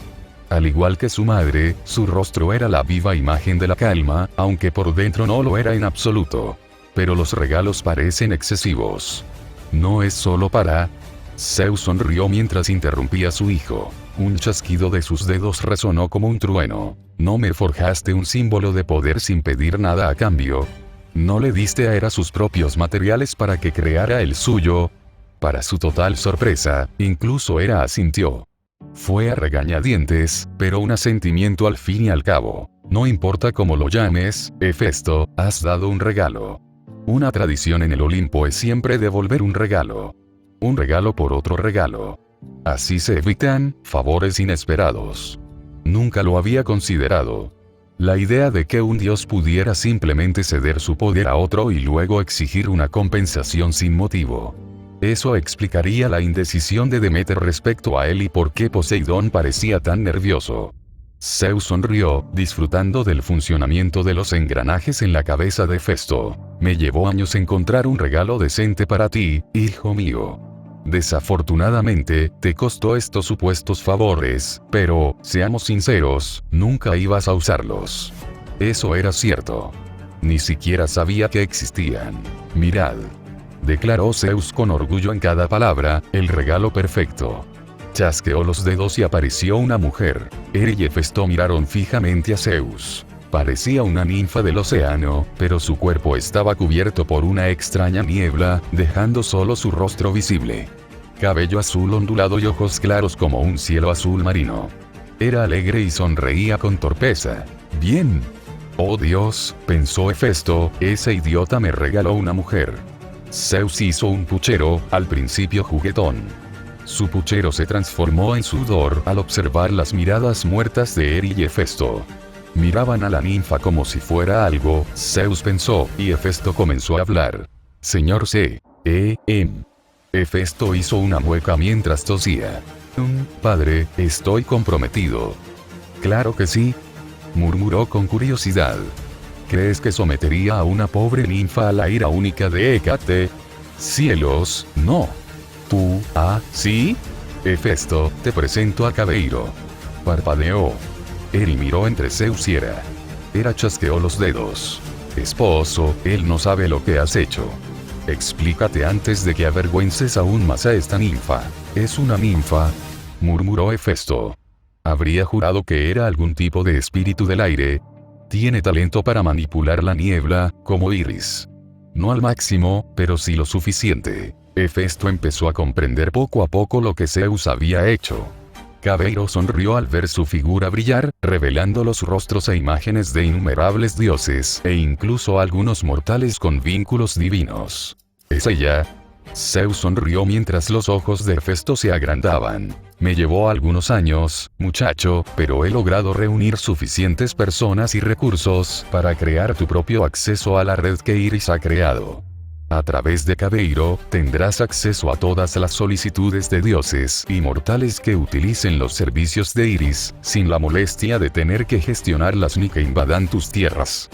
Al igual que su madre, su rostro era la viva imagen de la calma, aunque por dentro no lo era en absoluto. Pero los regalos parecen excesivos. No es solo para... Zeus sonrió mientras interrumpía a su hijo. Un chasquido de sus dedos resonó como un trueno. ¿No me forjaste un símbolo de poder sin pedir nada a cambio? ¿No le diste a Hera sus propios materiales para que creara el suyo? Para su total sorpresa, incluso Hera asintió. Fue a regañadientes, pero un asentimiento al fin y al cabo. No importa cómo lo llames, Hefesto, has dado un regalo. Una tradición en el Olimpo es siempre devolver un regalo. Un regalo por otro regalo. Así se evitan favores inesperados. Nunca lo había considerado. La idea de que un dios pudiera simplemente ceder su poder a otro y luego exigir una compensación sin motivo. Eso explicaría la indecisión de Demeter respecto a él y por qué Poseidón parecía tan nervioso. Zeus sonrió, disfrutando del funcionamiento de los engranajes en la cabeza de Hefesto. Me llevó años encontrar un regalo decente para ti, hijo mío. Desafortunadamente, te costó estos supuestos favores, pero, seamos sinceros, nunca ibas a usarlos. Eso era cierto. Ni siquiera sabía que existían. Mirad. Declaró Zeus con orgullo en cada palabra, el regalo perfecto. Chasqueó los dedos y apareció una mujer. Eri y Hefesto miraron fijamente a Zeus. Parecía una ninfa del océano, pero su cuerpo estaba cubierto por una extraña niebla, dejando solo su rostro visible. Cabello azul ondulado y ojos claros como un cielo azul marino. Era alegre y sonreía con torpeza. Bien. Oh Dios, pensó Hefesto, ese idiota me regaló una mujer. Zeus hizo un puchero, al principio juguetón. Su puchero se transformó en sudor al observar las miradas muertas de Eri y Hefesto. Miraban a la ninfa como si fuera algo, Zeus pensó, y Hefesto comenzó a hablar. Señor Hefesto hizo una mueca mientras tosía. Padre, estoy comprometido. Claro que sí, murmuró con curiosidad. ¿Crees que sometería a una pobre ninfa a la ira única de Hécate? Cielos, no. ¿Tú, sí? Hefesto, te presento a Cabeiro. Parpadeó. Eri miró entre Zeus y Hera. Hera chasqueó los dedos. Esposo, él no sabe lo que has hecho. Explícate antes de que avergüences aún más a esta ninfa. ¿Es una ninfa?, murmuró Hefesto. Habría jurado que era algún tipo de espíritu del aire. Tiene talento para manipular la niebla, como Iris. No al máximo, pero sí lo suficiente. Hefesto empezó a comprender poco a poco lo que Zeus había hecho. Cabeiro sonrió al ver su figura brillar, revelando los rostros e imágenes de innumerables dioses, e incluso algunos mortales con vínculos divinos. ¿Es ella? Zeus sonrió mientras los ojos de Hefesto se agrandaban. Me llevó algunos años, muchacho, pero he logrado reunir suficientes personas y recursos para crear tu propio acceso a la red que Iris ha creado. A través de Cabeiro, tendrás acceso a todas las solicitudes de dioses y mortales que utilicen los servicios de Iris, sin la molestia de tener que gestionarlas ni que invadan tus tierras.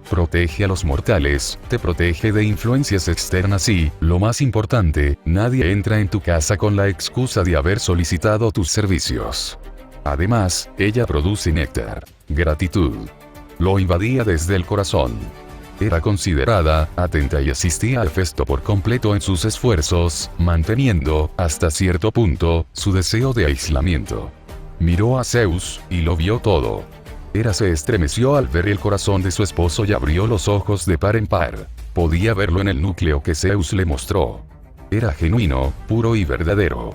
Protege a los mortales, te protege de influencias externas y, lo más importante, nadie entra en tu casa con la excusa de haber solicitado tus servicios. Además, ella produce néctar. Gratitud. Lo invadía desde el corazón. Era considerada, atenta y asistía a Hefesto por completo en sus esfuerzos, manteniendo, hasta cierto punto, su deseo de aislamiento. Miró a Zeus, y lo vio todo. Hera se estremeció al ver el corazón de su esposo y abrió los ojos de par en par. Podía verlo en el núcleo que Zeus le mostró. Era genuino, puro y verdadero.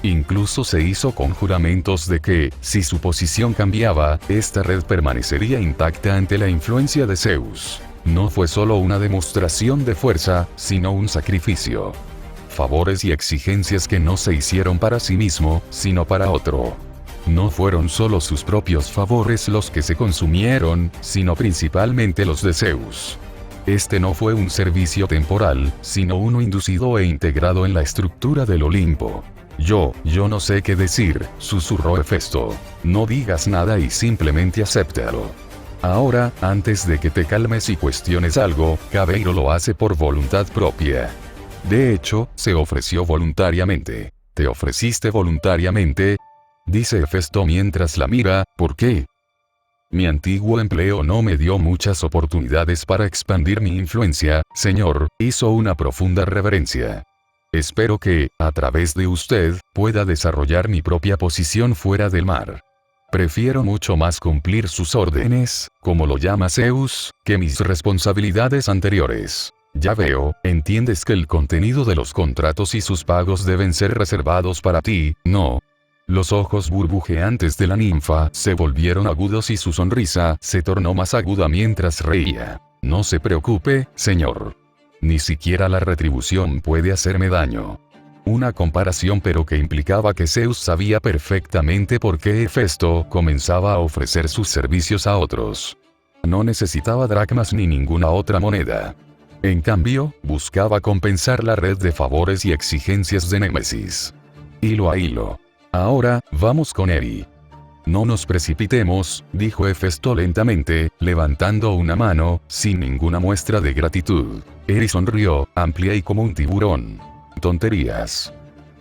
Incluso se hizo conjuramentos de que, si su posición cambiaba, esta red permanecería intacta ante la influencia de Zeus. No fue solo una demostración de fuerza, sino un sacrificio. Favores y exigencias que no se hicieron para sí mismo, sino para otro. No fueron solo sus propios favores los que se consumieron, sino principalmente los de Zeus. Este no fue un servicio temporal, sino uno inducido e integrado en la estructura del Olimpo. Yo no sé qué decir, susurró Hefesto. No digas nada y simplemente acéptalo. Ahora, antes de que te calmes y cuestiones algo, Cabeiro lo hace por voluntad propia. De hecho, se ofreció voluntariamente. ¿Te ofreciste voluntariamente?, dice Hefesto mientras la mira. ¿Por qué? Mi antiguo empleo no me dio muchas oportunidades para expandir mi influencia, señor, hizo una profunda reverencia. Espero que, a través de usted, pueda desarrollar mi propia posición fuera del mar. Prefiero mucho más cumplir sus órdenes, como lo llama Zeus, que mis responsabilidades anteriores. Ya veo, entiendes que el contenido de los contratos y sus pagos deben ser reservados para ti, ¿no? Los ojos burbujeantes de la ninfa se volvieron agudos y su sonrisa se tornó más aguda mientras reía. No se preocupe, señor. Ni siquiera la retribución puede hacerme daño. Una comparación pero que implicaba que Zeus sabía perfectamente por qué Hefesto comenzaba a ofrecer sus servicios a otros. No necesitaba dracmas ni ninguna otra moneda. En cambio, buscaba compensar la red de favores y exigencias de Némesis. Hilo a hilo. Ahora, vamos con Eri. No nos precipitemos, dijo Hefesto lentamente, levantando una mano, sin ninguna muestra de gratitud. Eri sonrió, amplia y como un tiburón. Tonterías,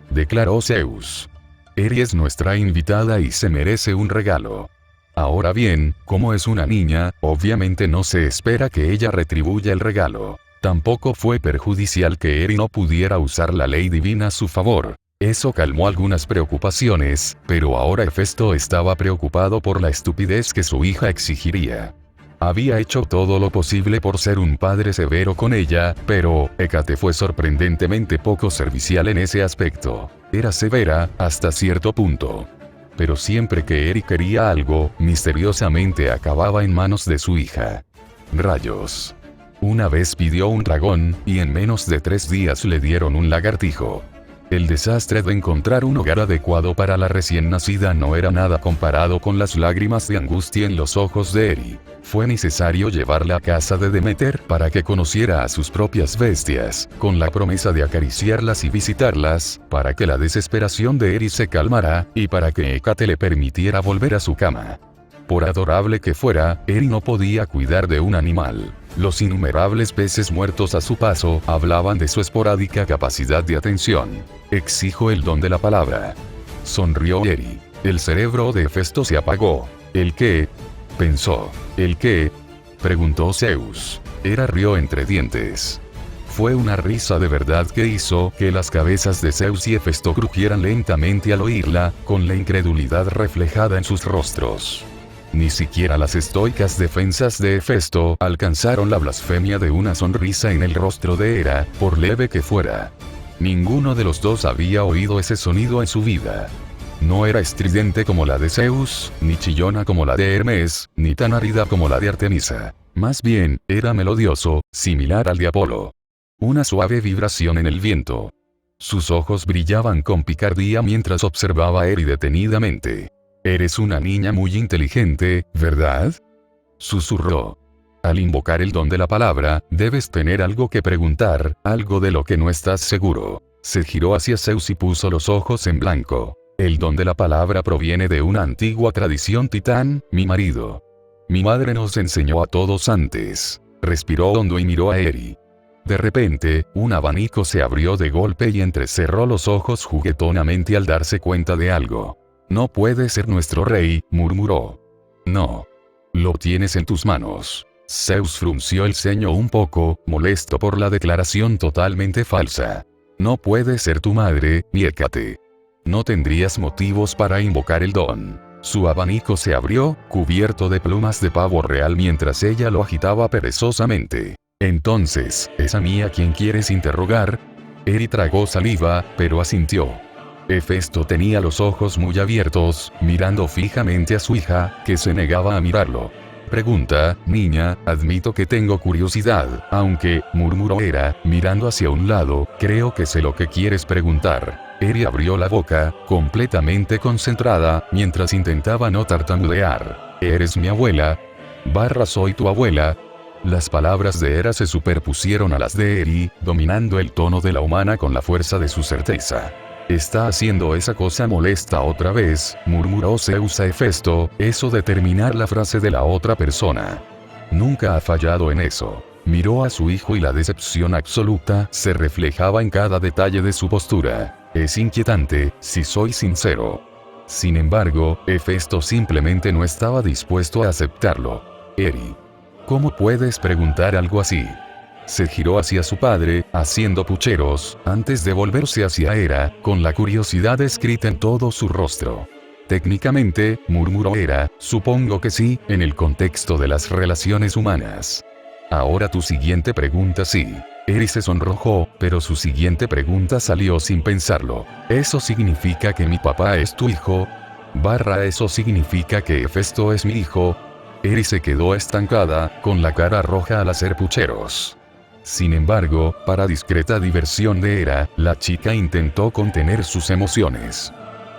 declaró Zeus. Eri es nuestra invitada y se merece un regalo. Ahora bien, como es una niña, obviamente no se espera que ella retribuya el regalo. Tampoco fue perjudicial que Eri no pudiera usar la ley divina a su favor. Eso calmó algunas preocupaciones, pero ahora Hefesto estaba preocupado por la estupidez que su hija exigiría. Había hecho todo lo posible por ser un padre severo con ella, pero Hécate fue sorprendentemente poco servicial en ese aspecto. Era severa, hasta cierto punto. Pero siempre que Eri quería algo, misteriosamente acababa en manos de su hija. Rayos. Una vez pidió un dragón, y en menos de 3 días le dieron un lagartijo. El desastre de encontrar un hogar adecuado para la recién nacida no era nada comparado con las lágrimas de angustia en los ojos de Eri. Fue necesario llevarla a casa de Demeter para que conociera a sus propias bestias, con la promesa de acariciarlas y visitarlas, para que la desesperación de Eri se calmara, y para que Hécate le permitiera volver a su cama. Por adorable que fuera, Eri no podía cuidar de un animal. Los innumerables peces muertos a su paso hablaban de su esporádica capacidad de atención. Exijo el don de la palabra. Sonrió Eri. El cerebro de Hefesto se apagó. ¿El qué? Pensó. ¿El qué? Preguntó Zeus. Hera rió entre dientes. Fue una risa de verdad que hizo que las cabezas de Zeus y Hefesto crujieran lentamente al oírla, con la incredulidad reflejada en sus rostros. Ni siquiera las estoicas defensas de Hefesto alcanzaron la blasfemia de una sonrisa en el rostro de Hera, por leve que fuera. Ninguno de los dos había oído ese sonido en su vida. No era estridente como la de Zeus, ni chillona como la de Hermes, ni tan árida como la de Artemisa. Más bien, era melodioso, similar al de Apolo. Una suave vibración en el viento. Sus ojos brillaban con picardía mientras observaba a Eri detenidamente. «Eres una niña muy inteligente, ¿verdad?», susurró. Al invocar el don de la palabra, debes tener algo que preguntar, algo de lo que no estás seguro. Se giró hacia Zeus y puso los ojos en blanco. El don de la palabra proviene de una antigua tradición titán, mi marido. Mi madre nos enseñó a todos antes. Respiró hondo y miró a Eri. De repente, un abanico se abrió de golpe y entrecerró los ojos juguetonamente al darse cuenta de algo. «No puede ser nuestro rey», murmuró. «No. Lo tienes en tus manos». Zeus frunció el ceño un poco, molesto por la declaración totalmente falsa. «No puede ser tu madre, ni Hécate. No tendrías motivos para invocar el don». Su abanico se abrió, cubierto de plumas de pavo real mientras ella lo agitaba perezosamente. «Entonces, ¿es a mí a quien quieres interrogar?» Eri tragó saliva, pero asintió. Hefesto tenía los ojos muy abiertos, mirando fijamente a su hija, que se negaba a mirarlo. «Pregunta, niña, admito que tengo curiosidad, aunque», murmuró Hera, mirando hacia un lado, «creo que sé lo que quieres preguntar». Eri abrió la boca, completamente concentrada, mientras intentaba no tartamudear. «¿Eres mi abuela?» «Soy tu abuela». Las palabras de Hera se superpusieron a las de Eri, dominando el tono de la humana con la fuerza de su certeza. «¿Está haciendo esa cosa molesta otra vez?», murmuró Zeus a Hefesto, «eso de terminar la frase de la otra persona. Nunca ha fallado en eso». Miró a su hijo y la decepción absoluta se reflejaba en cada detalle de su postura. «Es inquietante, si soy sincero». Sin embargo, Hefesto simplemente no estaba dispuesto a aceptarlo. «Eri, ¿cómo puedes preguntar algo así?». Se giró hacia su padre, haciendo pucheros, antes de volverse hacia Hera, con la curiosidad escrita en todo su rostro. «Técnicamente», murmuró Hera, «supongo que sí, en el contexto de las relaciones humanas». «Ahora tu siguiente pregunta sí». Eri se sonrojó, pero su siguiente pregunta salió sin pensarlo. «¿Eso significa que mi papá es tu hijo?» «¿Eso significa que Hefesto es mi hijo?» Eri se quedó estancada, con la cara roja al hacer pucheros. Sin embargo, para discreta diversión de Hera, la chica intentó contener sus emociones.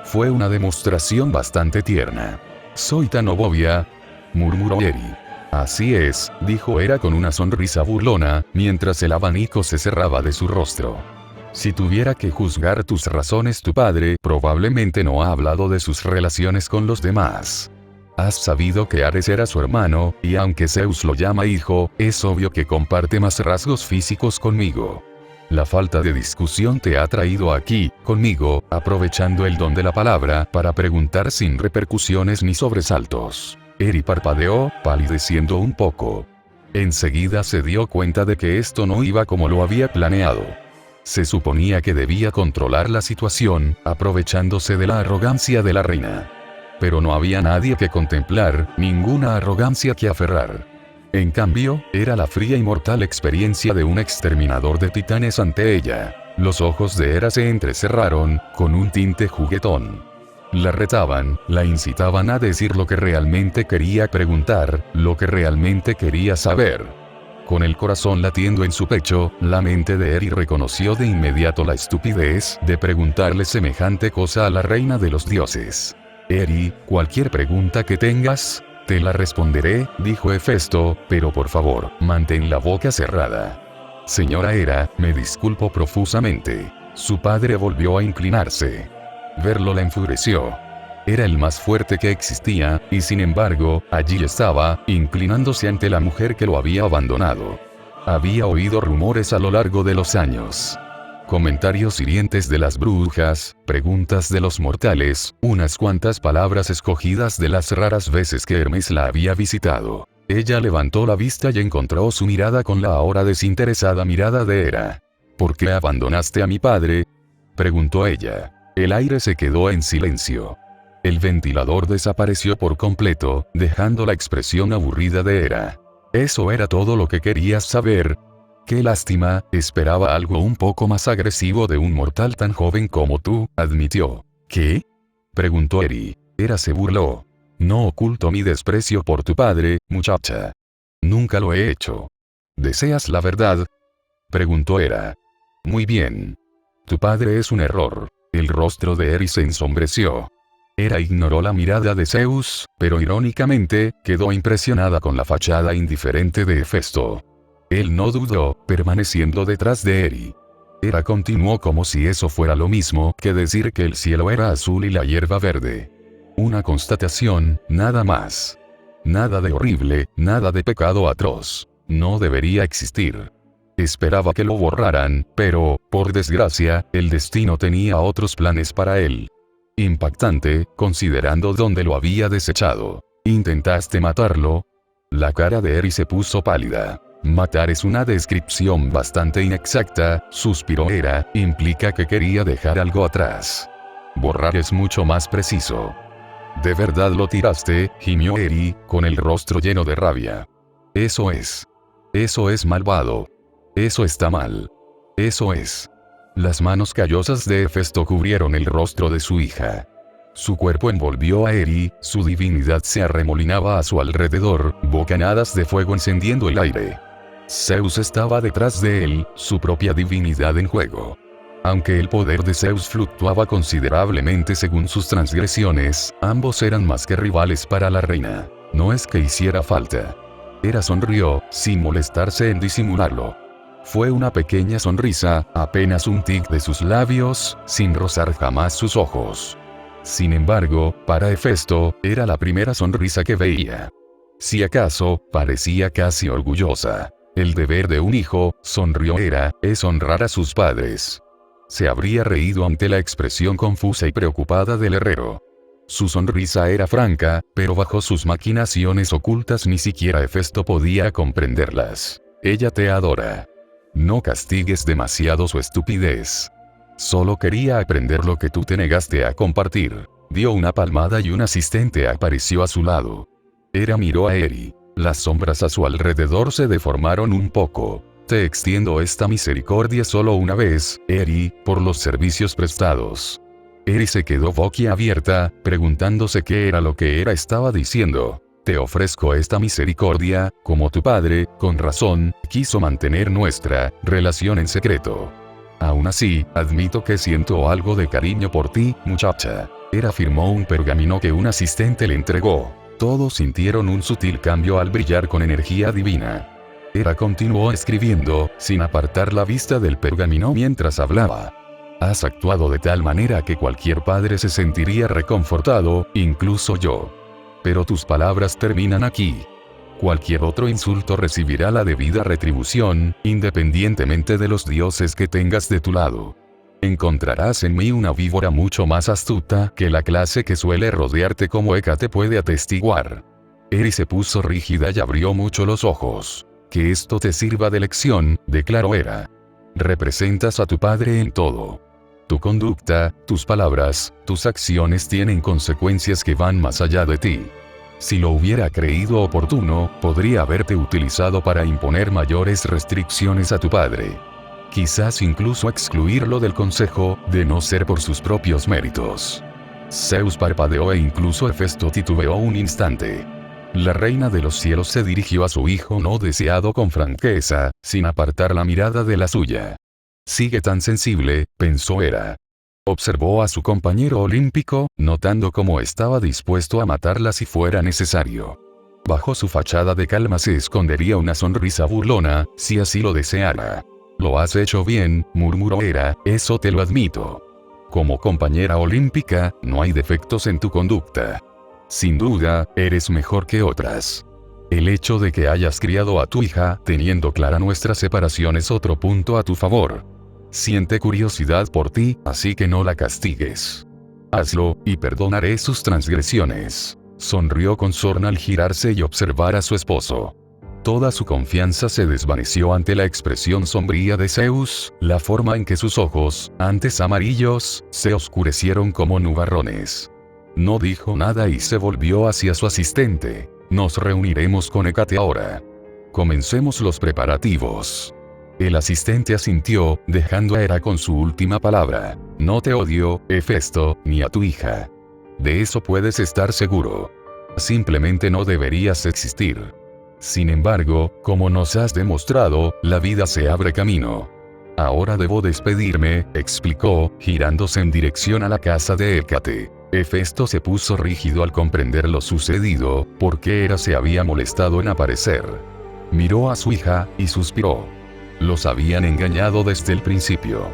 Fue una demostración bastante tierna. «Soy tan obvia», murmuró Eri. «Así es», dijo Hera con una sonrisa burlona, mientras el abanico se cerraba de su rostro. Si tuviera que juzgar tus razones, tu padre probablemente no ha hablado de sus relaciones con los demás. Has sabido que Ares era su hermano, y aunque Zeus lo llama hijo, es obvio que comparte más rasgos físicos conmigo. La falta de discusión te ha traído aquí, conmigo, aprovechando el don de la palabra, para preguntar sin repercusiones ni sobresaltos. Eri parpadeó, palideciendo un poco. Enseguida se dio cuenta de que esto no iba como lo había planeado. Se suponía que debía controlar la situación, aprovechándose de la arrogancia de la reina. Pero no había nadie que contemplar, ninguna arrogancia que aferrar. En cambio, era la fría y mortal experiencia de un exterminador de titanes ante ella. Los ojos de Hera se entrecerraron, con un tinte juguetón. La retaban, la incitaban a decir lo que realmente quería preguntar, lo que realmente quería saber. Con el corazón latiendo en su pecho, la mente de Eri reconoció de inmediato la estupidez de preguntarle semejante cosa a la reina de los dioses. Eri, cualquier pregunta que tengas, te la responderé, dijo Hefesto, pero por favor, mantén la boca cerrada. Señora Hera, me disculpo profusamente. Su padre volvió a inclinarse. Verlo la enfureció. Era el más fuerte que existía, y sin embargo, allí estaba, inclinándose ante la mujer que lo había abandonado. Había oído rumores a lo largo de los años. Comentarios hirientes de las brujas, preguntas de los mortales, unas cuantas palabras escogidas de las raras veces que Hermes la había visitado. Ella levantó la vista y encontró su mirada con la ahora desinteresada mirada de Hera. ¿Por qué abandonaste a mi padre?, preguntó ella. El aire se quedó en silencio. El ventilador desapareció por completo, dejando la expresión aburrida de Hera. ¿Eso era todo lo que querías saber? Qué lástima, esperaba algo un poco más agresivo de un mortal tan joven como tú, admitió. ¿Qué?, preguntó Eri. Hera se burló. No oculto mi desprecio por tu padre, muchacha. Nunca lo he hecho. ¿Deseas la verdad?, preguntó Hera. Muy bien. Tu padre es un error. El rostro de Eri se ensombreció. Hera ignoró la mirada de Zeus, pero irónicamente, quedó impresionada con la fachada indiferente de Hefesto. Él no dudó, permaneciendo detrás de Eri. Hera continuó como si eso fuera lo mismo que decir que el cielo era azul y la hierba verde. Una constatación, nada más. Nada de horrible, nada de pecado atroz. No debería existir. Esperaba que lo borraran, pero, por desgracia, el destino tenía otros planes para él. Impactante, considerando dónde lo había desechado. ¿Intentaste matarlo? La cara de Eri se puso pálida. Matar es una descripción bastante inexacta, suspiró Hera, implica que quería dejar algo atrás. Borrar es mucho más preciso. ¿De verdad lo tiraste?, gimió Eri, con el rostro lleno de rabia. Eso es malvado. Eso está mal. Eso es. Las manos callosas de Hefesto cubrieron el rostro de su hija. Su cuerpo envolvió a Eri, su divinidad se arremolinaba a su alrededor, bocanadas de fuego encendiendo el aire. Zeus estaba detrás de él, su propia divinidad en juego. Aunque el poder de Zeus fluctuaba considerablemente según sus transgresiones, ambos eran más que rivales para la reina. No es que hiciera falta. Hera sonrió, sin molestarse en disimularlo. Fue una pequeña sonrisa, apenas un tic de sus labios, sin rozar jamás sus ojos. Sin embargo, para Hefesto, era la primera sonrisa que veía. Si acaso, parecía casi orgullosa. El deber de un hijo, sonrió Hera, es honrar a sus padres. Se habría reído ante la expresión confusa y preocupada del herrero. Su sonrisa era franca, pero bajo sus maquinaciones ocultas ni siquiera Hefesto podía comprenderlas. Ella te adora. No castigues demasiado su estupidez. Solo quería aprender lo que tú te negaste a compartir. Dio una palmada y un asistente apareció a su lado. Hera miró a Eri. Las sombras a su alrededor se deformaron un poco. Te extiendo esta misericordia solo una vez, Eri, por los servicios prestados. Eri se quedó boquiabierta, preguntándose qué era lo que Hera estaba diciendo. Te ofrezco esta misericordia, como tu padre, con razón, quiso mantener nuestra relación en secreto. Aún así, admito que siento algo de cariño por ti, muchacha. Hera firmó un pergamino que un asistente le entregó. Todos sintieron un sutil cambio al brillar con energía divina. Hera continuó escribiendo, sin apartar la vista del pergamino mientras hablaba. Has actuado de tal manera que cualquier padre se sentiría reconfortado, incluso yo. Pero tus palabras terminan aquí. Cualquier otro insulto recibirá la debida retribución, independientemente de los dioses que tengas de tu lado. Encontrarás en mí una víbora mucho más astuta que la clase que suele rodearte, como Hécate puede atestiguar. Eri se puso rígida y abrió mucho los ojos. Que esto te sirva de lección, declaró Hera. Representas a tu padre en todo. Tu conducta, tus palabras, tus acciones tienen consecuencias que van más allá de ti. Si lo hubiera creído oportuno, podría haberte utilizado para imponer mayores restricciones a tu padre. Quizás incluso excluirlo del consejo, de no ser por sus propios méritos. Zeus parpadeó e incluso Hefesto titubeó un instante. La reina de los cielos se dirigió a su hijo no deseado con franqueza, sin apartar la mirada de la suya. Sigue tan sensible, pensó Hera. Observó a su compañero olímpico, notando cómo estaba dispuesto a matarla si fuera necesario. Bajo su fachada de calma se escondería una sonrisa burlona, si así lo deseara. Lo has hecho bien, murmuró Hera, eso te lo admito. Como compañera olímpica, no hay defectos en tu conducta. Sin duda, eres mejor que otras. El hecho de que hayas criado a tu hija, teniendo clara nuestra separación, es otro punto a tu favor. Siente curiosidad por ti, así que no la castigues. Hazlo, y perdonaré sus transgresiones. Sonrió con sorna al girarse y observar a su esposo. Toda su confianza se desvaneció ante la expresión sombría de Zeus, la forma en que sus ojos, antes amarillos, se oscurecieron como nubarrones. No dijo nada y se volvió hacia su asistente. Nos reuniremos con Hécate ahora. Comencemos los preparativos. El asistente asintió, dejando a Hera con su última palabra. No te odio, Hefesto, ni a tu hija. De eso puedes estar seguro. Simplemente no deberías existir. Sin embargo, como nos has demostrado, la vida se abre camino. Ahora debo despedirme, explicó, girándose en dirección a la casa de Hécate. Hefesto se puso rígido al comprender lo sucedido, porque Hera se había molestado en aparecer. Miró a su hija, y suspiró. Los habían engañado desde el principio.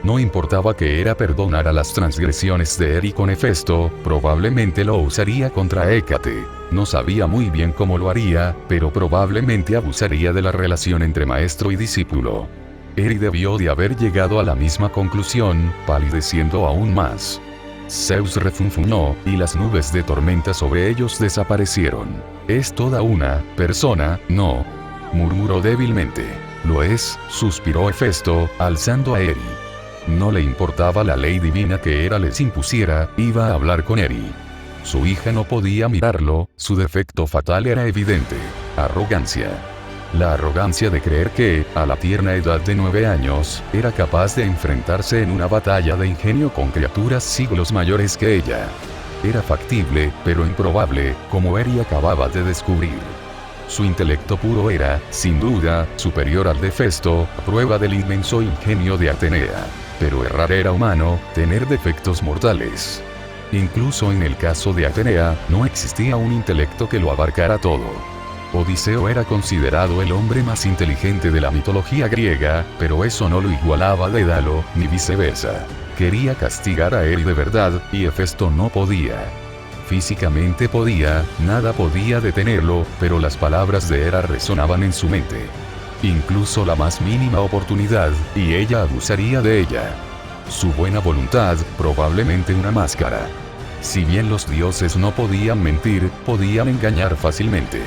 No importaba que Hera perdonara las transgresiones de Eri con Hefesto, probablemente lo usaría contra Hécate. No sabía muy bien cómo lo haría, pero probablemente abusaría de la relación entre maestro y discípulo. Eri debió de haber llegado a la misma conclusión, palideciendo aún más. Zeus refunfuñó, y las nubes de tormenta sobre ellos desaparecieron. Es toda una persona, ¿no? Murmuró débilmente. Lo es, suspiró Hefesto, alzando a Eri. No le importaba la ley divina que Hera les impusiera, iba a hablar con Eri. Su hija no podía mirarlo, su defecto fatal era evidente. Arrogancia. La arrogancia de creer que, a la tierna edad de 9 años, era capaz de enfrentarse en una batalla de ingenio con criaturas siglos mayores que ella. Era factible, pero improbable, como Eri acababa de descubrir. Su intelecto puro era, sin duda, superior al de Hefesto, prueba del inmenso ingenio de Atenea. Pero errar era humano, tener defectos mortales. Incluso en el caso de Atenea, no existía un intelecto que lo abarcara todo. Odiseo era considerado el hombre más inteligente de la mitología griega, pero eso no lo igualaba a Dédalo, ni viceversa. Quería castigar a Eri de verdad, y Hefesto no podía. Físicamente podía, nada podía detenerlo, pero las palabras de Hera resonaban en su mente. Incluso la más mínima oportunidad, y ella abusaría de ella. Su buena voluntad, probablemente una máscara. Si bien los dioses no podían mentir, podían engañar fácilmente.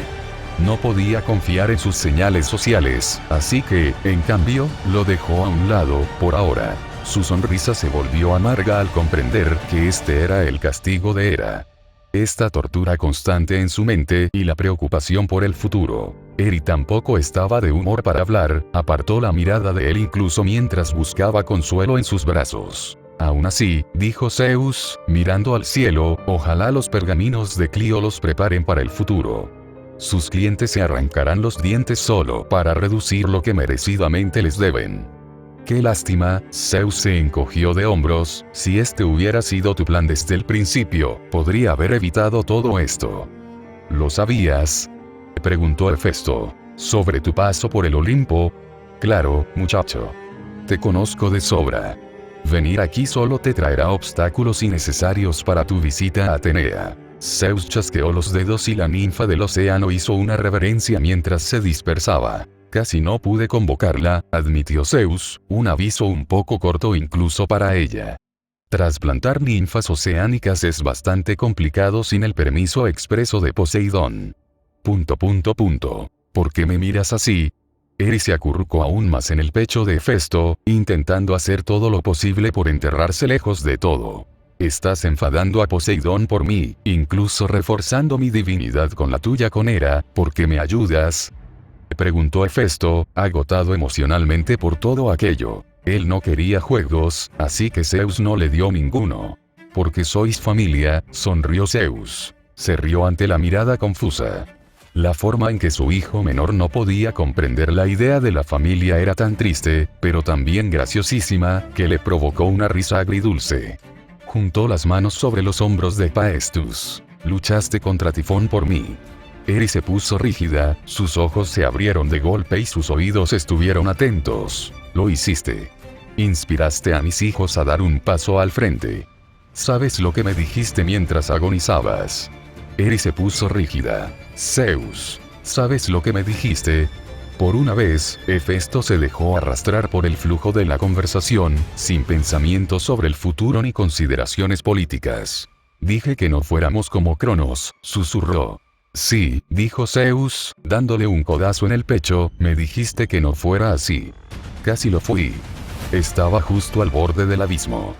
No podía confiar en sus señales sociales, así que, en cambio, lo dejó a un lado, por ahora. Su sonrisa se volvió amarga al comprender que este era el castigo de Hera. Esta tortura constante en su mente y la preocupación por el futuro. Eri tampoco estaba de humor para hablar, apartó la mirada de él incluso mientras buscaba consuelo en sus brazos. Aún así, dijo Zeus, mirando al cielo, ojalá los pergaminos de Clio los preparen para el futuro. Sus clientes se arrancarán los dientes solo para reducir lo que merecidamente les deben. Qué lástima, Zeus se encogió de hombros, si este hubiera sido tu plan desde el principio, podría haber evitado todo esto. ¿Lo sabías?, preguntó Hefesto. ¿Sobre tu paso por el Olimpo? Claro, muchacho. Te conozco de sobra. Venir aquí solo te traerá obstáculos innecesarios para tu visita a Atenea. Zeus chasqueó los dedos y la ninfa del océano hizo una reverencia mientras se dispersaba. Casi no pude convocarla, admitió Zeus, un aviso un poco corto incluso para ella. Trasplantar ninfas oceánicas es bastante complicado sin el permiso expreso de Poseidón. ¿Por qué me miras así? Eris se acurrucó aún más en el pecho de Hefesto, intentando hacer todo lo posible por enterrarse lejos de todo. Estás enfadando a Poseidón por mí, incluso reforzando mi divinidad con la tuya con Hera, ¿por qué me ayudas? Preguntó Hefesto, agotado emocionalmente por todo aquello. Él no quería juegos, así que Zeus no le dio ninguno. Porque sois familia, sonrió Zeus. Se rió ante la mirada confusa. La forma en que su hijo menor no podía comprender la idea de la familia era tan triste, pero también graciosísima, que le provocó una risa agridulce. Juntó las manos sobre los hombros de Paestus. Luchaste contra Tifón por mí. Eris se puso rígida, sus ojos se abrieron de golpe y sus oídos estuvieron atentos. Lo hiciste. Inspiraste a mis hijos a dar un paso al frente. ¿Sabes lo que me dijiste mientras agonizabas? Eris se puso rígida. Zeus, ¿sabes lo que me dijiste? Por una vez, Hefesto se dejó arrastrar por el flujo de la conversación, sin pensamiento sobre el futuro ni consideraciones políticas. Dije que no fuéramos como Cronos, susurró. Sí, dijo Zeus, dándole un codazo en el pecho, me dijiste que no fuera así. Casi lo fui. Estaba justo al borde del abismo.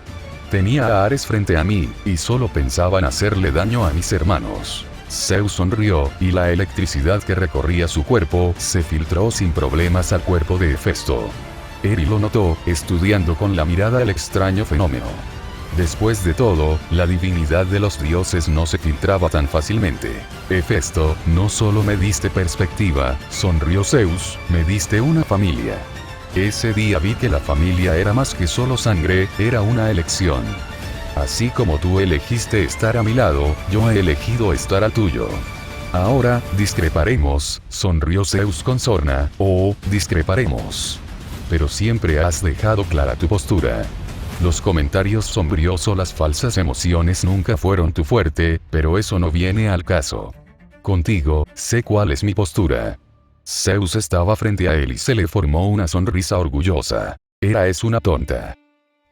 Tenía a Ares frente a mí, y solo pensaba en hacerle daño a mis hermanos. Zeus sonrió, y la electricidad que recorría su cuerpo, se filtró sin problemas al cuerpo de Hefesto. Eris lo notó, estudiando con la mirada el extraño fenómeno. Después de todo, la divinidad de los dioses no se filtraba tan fácilmente. Hefesto, no solo me diste perspectiva, sonrió Zeus, me diste una familia. Ese día vi que la familia era más que solo sangre, era una elección. Así como tú elegiste estar a mi lado, yo he elegido estar al tuyo. Ahora, discreparemos, sonrió Zeus con sorna, discreparemos. Pero siempre has dejado clara tu postura. Los comentarios sombríos o las falsas emociones nunca fueron tu fuerte, pero eso no viene al caso. Contigo, sé cuál es mi postura. Zeus estaba frente a él y se le formó una sonrisa orgullosa. Hera es una tonta.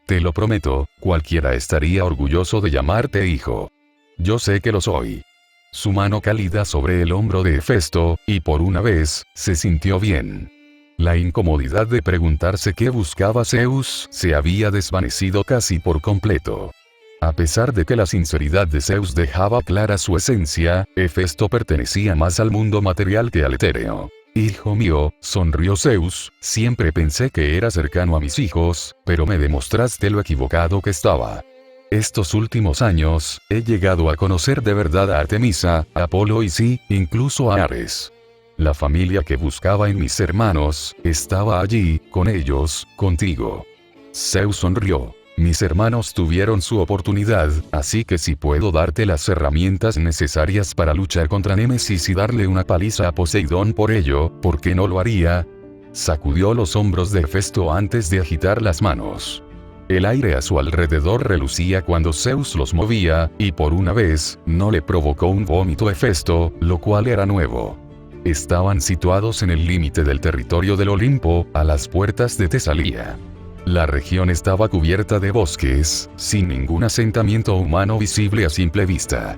Te lo prometo, cualquiera estaría orgulloso de llamarte hijo. Yo sé que lo soy. Su mano cálida sobre el hombro de Hefesto, y por una vez, se sintió bien. La incomodidad de preguntarse qué buscaba Zeus, se había desvanecido casi por completo. A pesar de que la sinceridad de Zeus dejaba clara su esencia, Hefesto pertenecía más al mundo material que al etéreo. Hijo mío, sonrió Zeus, siempre pensé que era cercano a mis hijos, pero me demostraste lo equivocado que estaba. Estos últimos años, he llegado a conocer de verdad a Artemisa, a Apolo y sí, incluso a Ares. La familia que buscaba en mis hermanos, estaba allí, con ellos, contigo. Zeus sonrió. Mis hermanos tuvieron su oportunidad, así que si puedo darte las herramientas necesarias para luchar contra Némesis y darle una paliza a Poseidón por ello, ¿por qué no lo haría? Sacudió los hombros de Hefesto antes de agitar las manos. El aire a su alrededor relucía cuando Zeus los movía, y por una vez, no le provocó un vómito a Hefesto, lo cual era nuevo. Estaban situados en el límite del territorio del Olimpo, a las puertas de Tesalía. La región estaba cubierta de bosques, sin ningún asentamiento humano visible a simple vista.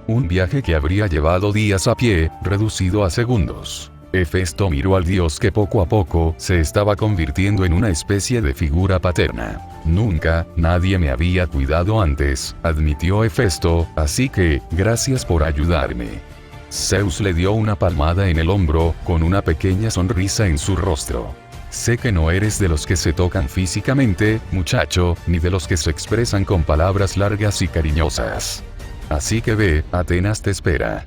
Un viaje que habría llevado días a pie, reducido a segundos. Hefesto miró al dios que poco a poco se estaba convirtiendo en una especie de figura paterna. Nunca, nadie me había cuidado antes, admitió Hefesto, así que, gracias por ayudarme. Zeus le dio una palmada en el hombro, con una pequeña sonrisa en su rostro. Sé que no eres de los que se tocan físicamente, muchacho, ni de los que se expresan con palabras largas y cariñosas. Así que ve, Atenas te espera.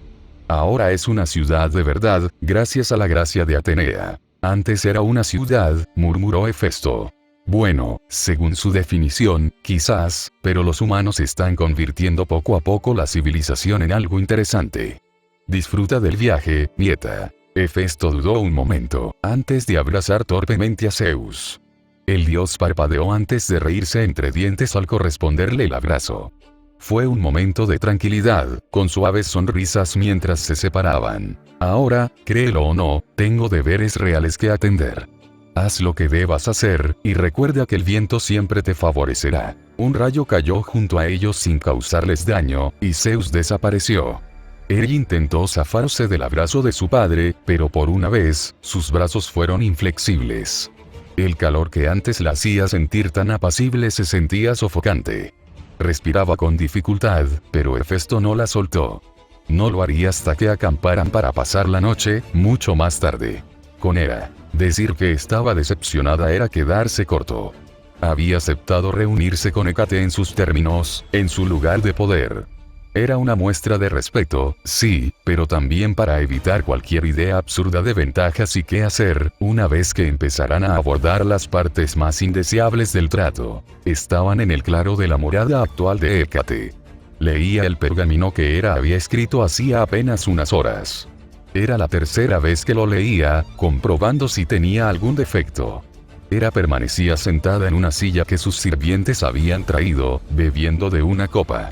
Ahora es una ciudad de verdad, gracias a la gracia de Atenea. Antes era una ciudad, murmuró Hefesto. Bueno, según su definición, quizás, pero los humanos están convirtiendo poco a poco la civilización en algo interesante. Disfruta del viaje, nieta. Hefesto dudó un momento, antes de abrazar torpemente a Zeus. El dios parpadeó antes de reírse entre dientes al corresponderle el abrazo. Fue un momento de tranquilidad, con suaves sonrisas mientras se separaban. Ahora, créelo o no, tengo deberes reales que atender. Haz lo que debas hacer, y recuerda que el viento siempre te favorecerá. Un rayo cayó junto a ellos sin causarles daño, y Zeus desapareció. Él intentó zafarse del abrazo de su padre, pero por una vez, sus brazos fueron inflexibles. El calor que antes la hacía sentir tan apacible se sentía sofocante. Respiraba con dificultad, pero Hefesto no la soltó. No lo haría hasta que acamparan para pasar la noche, mucho más tarde. Con Hera. Decir que estaba decepcionada era quedarse corto. Había aceptado reunirse con Hécate en sus términos, en su lugar de poder. Era una muestra de respeto, sí, pero también para evitar cualquier idea absurda de ventajas y qué hacer, una vez que empezaran a abordar las partes más indeseables del trato. Estaban en el claro de la morada actual de Hécate. Leía el pergamino que Hera había escrito hacía apenas unas horas. Era la tercera vez que lo leía, comprobando si tenía algún defecto. Hera permanecía sentada en una silla que sus sirvientes habían traído, bebiendo de una copa.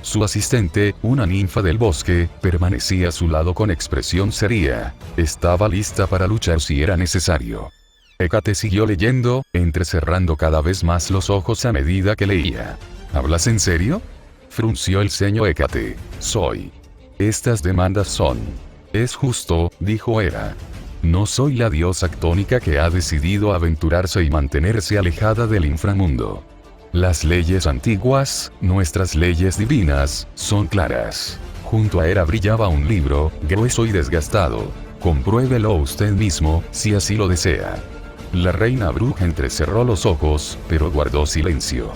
Su asistente, una ninfa del bosque, permanecía a su lado con expresión seria. Estaba lista para luchar si era necesario. Hécate siguió leyendo, entrecerrando cada vez más los ojos a medida que leía. ¿Hablas en serio? Frunció el ceño Hécate. Soy. Estas demandas son. Es justo, dijo Hera. No soy la diosa actónica que ha decidido aventurarse y mantenerse alejada del inframundo. Las leyes antiguas, nuestras leyes divinas, son claras. Junto a Hera brillaba un libro, grueso y desgastado. Compruébelo usted mismo, si así lo desea. La reina bruja entrecerró los ojos, pero guardó silencio.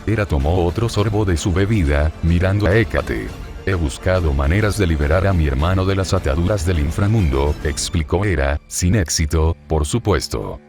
Hera tomó otro sorbo de su bebida, mirando a Hécate. He buscado maneras de liberar a mi hermano de las ataduras del inframundo, explicó Hera, sin éxito, por supuesto.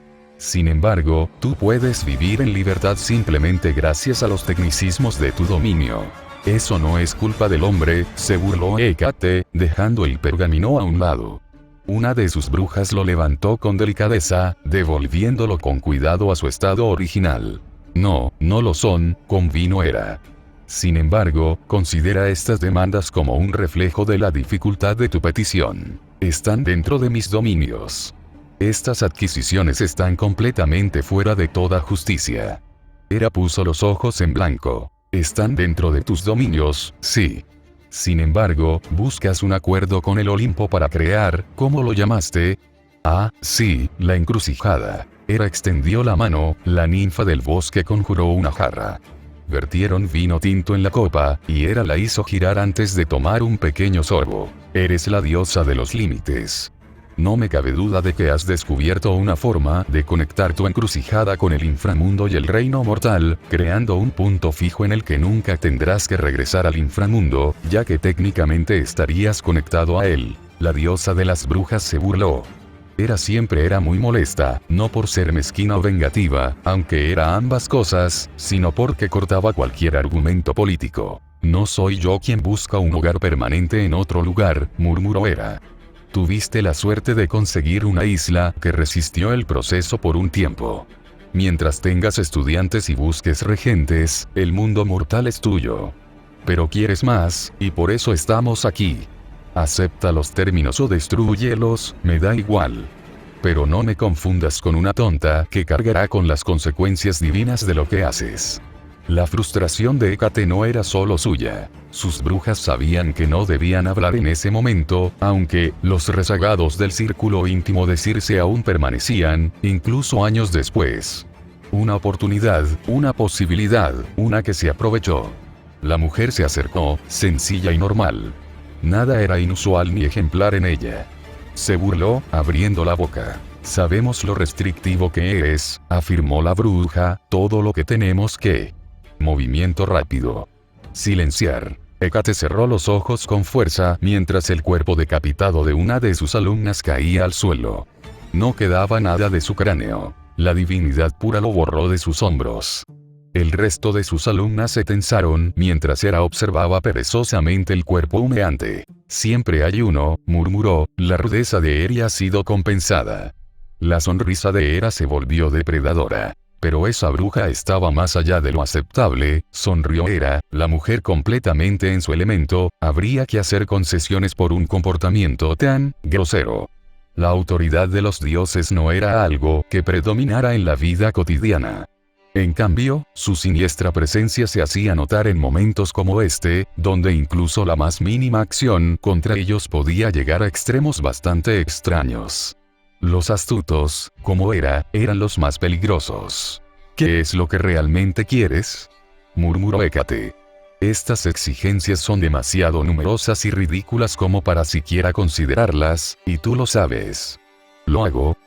Sin embargo, tú puedes vivir en libertad simplemente gracias a los tecnicismos de tu dominio. Eso no es culpa del hombre, se burló Hécate, dejando el pergamino a un lado. Una de sus brujas lo levantó con delicadeza, devolviéndolo con cuidado a su estado original. No, no lo son, convino Hera. Sin embargo, considera estas demandas como un reflejo de la dificultad de tu petición. Están dentro de mis dominios. Estas adquisiciones están completamente fuera de toda justicia. Hera puso los ojos en blanco. Están dentro de tus dominios, sí. Sin embargo, buscas un acuerdo con el Olimpo para crear, ¿cómo lo llamaste? Ah, sí, la encrucijada. Hera extendió la mano, la ninfa del bosque conjuró una jarra. Vertieron vino tinto en la copa, y Hera la hizo girar antes de tomar un pequeño sorbo. Eres la diosa de los límites. No me cabe duda de que has descubierto una forma de conectar tu encrucijada con el inframundo y el reino mortal, creando un punto fijo en el que nunca tendrás que regresar al inframundo, ya que técnicamente estarías conectado a él. La diosa de las brujas se burló. Hera siempre era muy molesta, no por ser mezquina o vengativa, aunque era ambas cosas, sino porque cortaba cualquier argumento político. No soy yo quien busca un hogar permanente en otro lugar, murmuró Hera. Tuviste la suerte de conseguir una isla que resistió el proceso por un tiempo. Mientras tengas estudiantes y busques regentes, el mundo mortal es tuyo. Pero quieres más, y por eso estamos aquí. Acepta los términos o destrúyelos, me da igual. Pero no me confundas con una tonta que cargará con las consecuencias divinas de lo que haces. La frustración de Hécate no era solo suya. Sus brujas sabían que no debían hablar en ese momento, aunque los rezagados del círculo íntimo de Circe aún permanecían, incluso años después. Una oportunidad, una posibilidad, una que se aprovechó. La mujer se acercó, sencilla y normal. Nada era inusual ni ejemplar en ella. Se burló, abriendo la boca. Sabemos lo restrictivo que eres, afirmó la bruja, todo lo que tenemos que... Movimiento rápido. Silenciar. Hécate cerró los ojos con fuerza mientras el cuerpo decapitado de una de sus alumnas caía al suelo. No quedaba nada de su cráneo. La divinidad pura lo borró de sus hombros. El resto de sus alumnas se tensaron mientras Hera observaba perezosamente el cuerpo humeante. Siempre hay uno, murmuró, la rudeza de Eri ha sido compensada. La sonrisa de Hera se volvió depredadora. Pero esa bruja estaba más allá de lo aceptable, sonrió Hera, la mujer completamente en su elemento, habría que hacer concesiones por un comportamiento tan grosero. La autoridad de los dioses no era algo que predominara en la vida cotidiana. En cambio, su siniestra presencia se hacía notar en momentos como este, donde incluso la más mínima acción contra ellos podía llegar a extremos bastante extraños. Los astutos, como eran los más peligrosos. ¿Qué es lo que realmente quieres?, murmuró Hécate. Estas exigencias son demasiado numerosas y ridículas como para siquiera considerarlas, y tú lo sabes. ¿Lo hago?,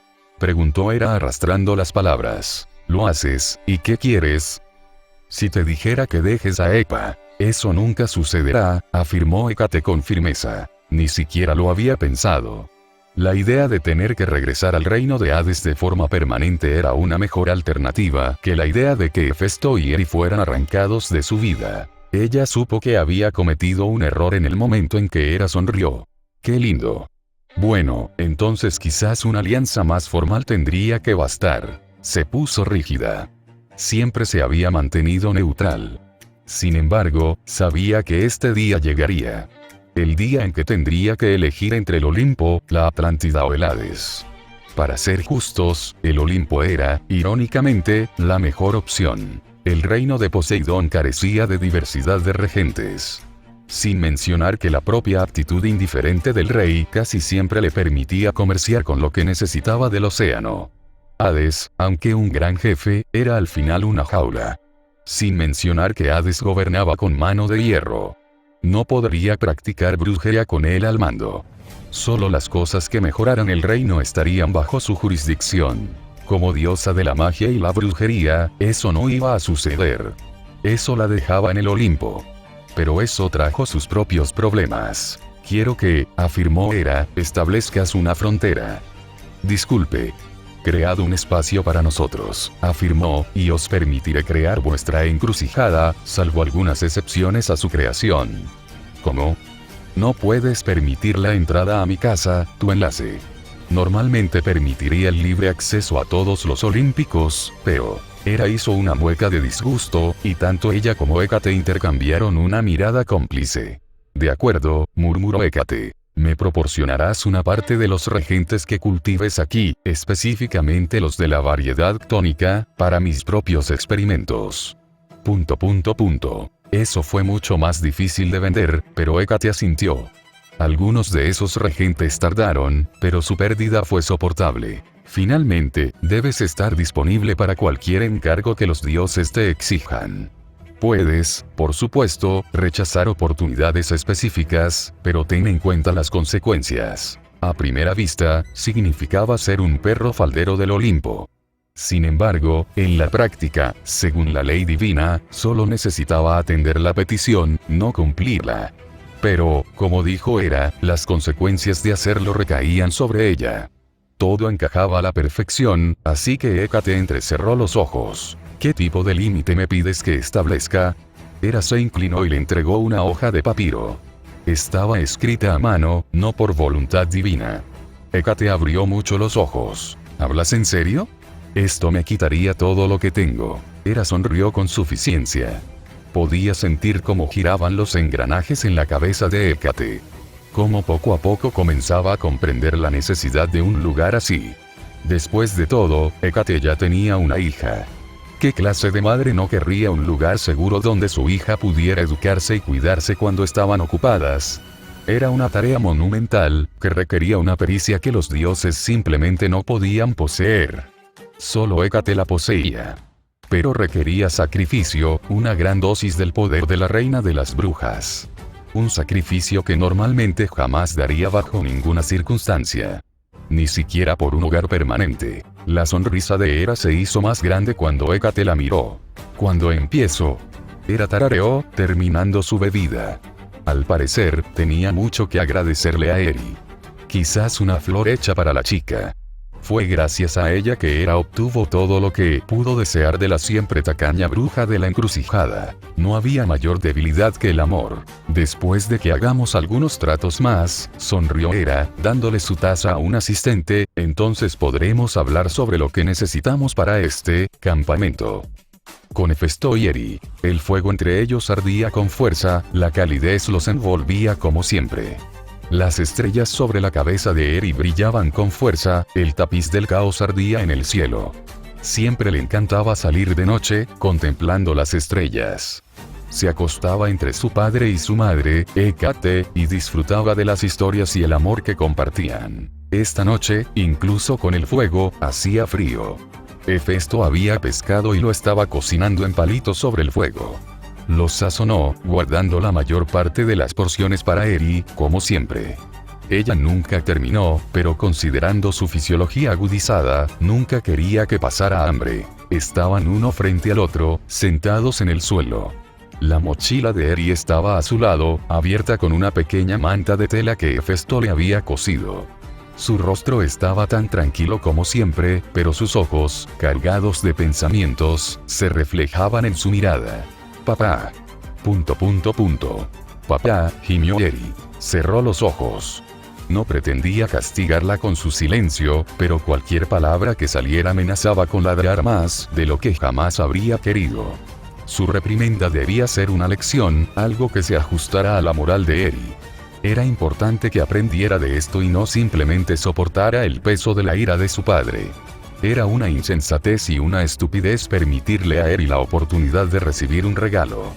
preguntó Hera arrastrando las palabras. Lo haces, ¿y qué quieres? Si te dijera que dejes a Epa, eso nunca sucederá, afirmó Hécate con firmeza. Ni siquiera lo había pensado. La idea de tener que regresar al reino de Hades de forma permanente era una mejor alternativa que la idea de que Hefesto y Eri fueran arrancados de su vida. Ella supo que había cometido un error en el momento en que Hera sonrió. ¡Qué lindo! Bueno, entonces quizás una alianza más formal tendría que bastar. Se puso rígida. Siempre se había mantenido neutral. Sin embargo, sabía que este día llegaría. El día en que tendría que elegir entre el Olimpo, la Atlántida o el Hades. Para ser justos, el Olimpo era, irónicamente, la mejor opción. El reino de Poseidón carecía de diversidad de regentes. Sin mencionar que la propia actitud indiferente del rey casi siempre le permitía comerciar con lo que necesitaba del océano. Hades, aunque un gran jefe, era al final una jaula. Sin mencionar que Hades gobernaba con mano de hierro. No podría practicar brujería con él al mando. Solo las cosas que mejoraran el reino estarían bajo su jurisdicción. Como diosa de la magia y la brujería, eso no iba a suceder. Eso la dejaba en el Olimpo. Pero eso trajo sus propios problemas. Quiero que, afirmó Hera, establezcas una frontera. Disculpe. Creado un espacio para nosotros, afirmó, y os permitiré crear vuestra encrucijada, salvo algunas excepciones a su creación. ¿Cómo? No puedes permitir la entrada a mi casa, tu enlace. Normalmente permitiría el libre acceso a todos los olímpicos, pero... Hera hizo una mueca de disgusto, y tanto ella como Hécate intercambiaron una mirada cómplice. De acuerdo, murmuró Hécate. Me proporcionarás una parte de los regentes que cultives aquí, específicamente los de la variedad tónica, para mis propios experimentos. ... Eso fue mucho más difícil de vender, pero Hécate asintió. Algunos de esos regentes tardaron, pero su pérdida fue soportable. Finalmente, debes estar disponible para cualquier encargo que los dioses te exijan. Puedes, por supuesto, rechazar oportunidades específicas, pero ten en cuenta las consecuencias. A primera vista, significaba ser un perro faldero del Olimpo. Sin embargo, en la práctica, según la ley divina, solo necesitaba atender la petición, no cumplirla. Pero, como dijo Hera, las consecuencias de hacerlo recaían sobre ella. Todo encajaba a la perfección, así que Hécate entrecerró los ojos. ¿Qué tipo de límite me pides que establezca? Hera se inclinó y le entregó una hoja de papiro. Estaba escrita a mano, no por voluntad divina. Hécate abrió mucho los ojos. ¿Hablas en serio? Esto me quitaría todo lo que tengo. Hera sonrió con suficiencia. Podía sentir cómo giraban los engranajes en la cabeza de Hécate. Cómo poco a poco comenzaba a comprender la necesidad de un lugar así. Después de todo, Hécate ya tenía una hija. ¿Qué clase de madre no querría un lugar seguro donde su hija pudiera educarse y cuidarse cuando estaban ocupadas? Era una tarea monumental, que requería una pericia que los dioses simplemente no podían poseer. Solo Hécate la poseía. Pero requería sacrificio, una gran dosis del poder de la reina de las brujas. Un sacrificio que normalmente jamás daría bajo ninguna circunstancia. Ni siquiera por un hogar permanente. La sonrisa de Hera se hizo más grande cuando Hécate la miró. Cuando empiezo. Hera tarareó, terminando su bebida. Al parecer, tenía mucho que agradecerle a Eri. Quizás una flor hecha para la chica. Fue gracias a ella que Hera obtuvo todo lo que pudo desear de la siempre tacaña bruja de la encrucijada. No había mayor debilidad que el amor. Después de que hagamos algunos tratos más, sonrió Hera, dándole su taza a un asistente, entonces podremos hablar sobre lo que necesitamos para este campamento. Con Hefesto y Eri, el fuego entre ellos ardía con fuerza, la calidez los envolvía como siempre. Las estrellas sobre la cabeza de Eri brillaban con fuerza, el tapiz del caos ardía en el cielo. Siempre le encantaba salir de noche, contemplando las estrellas. Se acostaba entre su padre y su madre, Hécate, y disfrutaba de las historias y el amor que compartían. Esta noche, incluso con el fuego, hacía frío. Hefesto había pescado y lo estaba cocinando en palitos sobre el fuego. Los sazonó, guardando la mayor parte de las porciones para Eri, como siempre. Ella nunca terminó, pero considerando su fisiología agudizada, nunca quería que pasara hambre. Estaban uno frente al otro, sentados en el suelo. La mochila de Eri estaba a su lado, abierta con una pequeña manta de tela que Hefesto le había cosido. Su rostro estaba tan tranquilo como siempre, pero sus ojos, cargados de pensamientos, se reflejaban en su mirada. Papá. Papá, gimió Eri. Cerró los ojos. No pretendía castigarla con su silencio, pero cualquier palabra que saliera amenazaba con ladrar más de lo que jamás habría querido. Su reprimenda debía ser una lección, algo que se ajustara a la moral de Eri. Era importante que aprendiera de esto y no simplemente soportara el peso de la ira de su padre. Era una insensatez y una estupidez permitirle a Eri la oportunidad de recibir un regalo.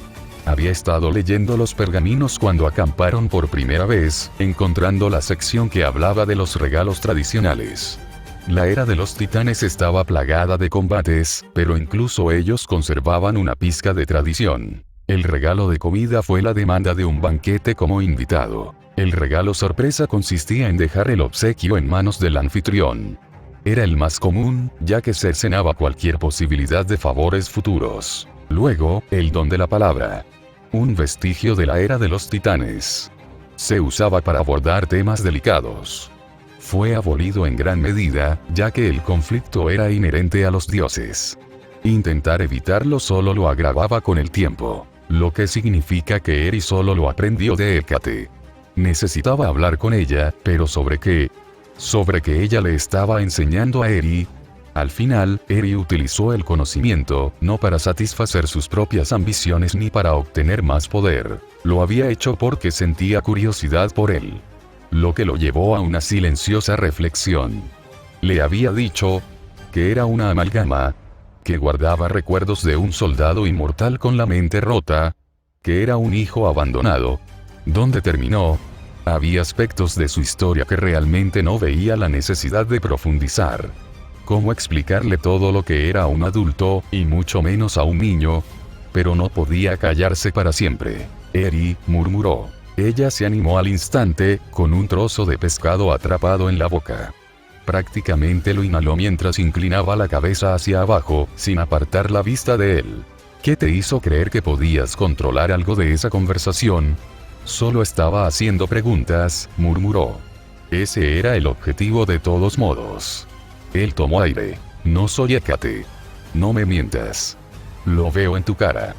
Había estado leyendo los pergaminos cuando acamparon por primera vez, encontrando la sección que hablaba de los regalos tradicionales. La era de los titanes estaba plagada de combates, pero incluso ellos conservaban una pizca de tradición. El regalo de comida fue la demanda de un banquete como invitado. El regalo sorpresa consistía en dejar el obsequio en manos del anfitrión. Era el más común, ya que cercenaba cualquier posibilidad de favores futuros. Luego, el don de la palabra. Un vestigio de la era de los titanes. Se usaba para abordar temas delicados. Fue abolido en gran medida, ya que el conflicto era inherente a los dioses. Intentar evitarlo solo lo agravaba con el tiempo. Lo que significa que Eri solo lo aprendió de Hécate. Necesitaba hablar con ella, pero ¿sobre qué? Sobre que ella le estaba enseñando a Eri. Al final, Eri utilizó el conocimiento, no para satisfacer sus propias ambiciones ni para obtener más poder. Lo había hecho porque sentía curiosidad por él. Lo que lo llevó a una silenciosa reflexión. Le había dicho que era una amalgama, que guardaba recuerdos de un soldado inmortal con la mente rota, que era un hijo abandonado. ¿Dónde terminó? Había aspectos de su historia que realmente no veía la necesidad de profundizar. ¿Cómo explicarle todo lo que era a un adulto, y mucho menos a un niño? Pero no podía callarse para siempre. Eri, murmuró. Ella se animó al instante, con un trozo de pescado atrapado en la boca. Prácticamente lo inhaló mientras inclinaba la cabeza hacia abajo, sin apartar la vista de él. ¿Qué te hizo creer que podías controlar algo de esa conversación? Solo estaba haciendo preguntas, murmuró. Ese era el objetivo de todos modos. Él tomó aire. No soy Hécate. No me mientas. Lo veo en tu cara.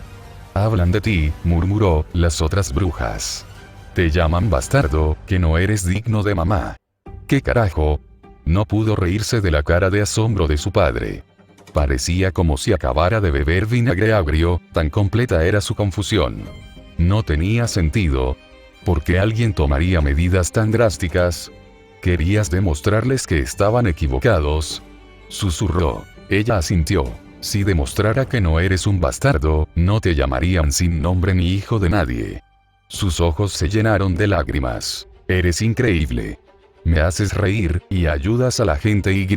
Hablan de ti, murmuró, las otras brujas. Te llaman bastardo, que no eres digno de mamá. ¿Qué carajo? No pudo reírse de la cara de asombro de su padre. Parecía como si acabara de beber vinagre agrio, tan completa era su confusión. No tenía sentido. ¿Por qué alguien tomaría medidas tan drásticas? ¿Querías demostrarles que estaban equivocados? Susurró. Ella asintió. Si demostrara que no eres un bastardo, no te llamarían sin nombre ni hijo de nadie. Sus ojos se llenaron de lágrimas. Eres increíble. Me haces reír, y ayudas a la gente Y.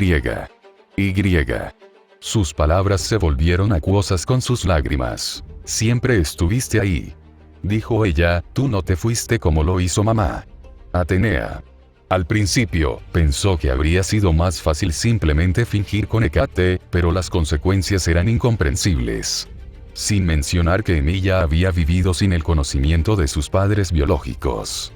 Sus palabras se volvieron acuosas con sus lágrimas. Siempre estuviste ahí. Dijo ella, tú no te fuiste como lo hizo mamá. Atenea. Al principio, pensó que habría sido más fácil simplemente fingir con Hécate, pero las consecuencias eran incomprensibles. Sin mencionar que Emilia había vivido sin el conocimiento de sus padres biológicos.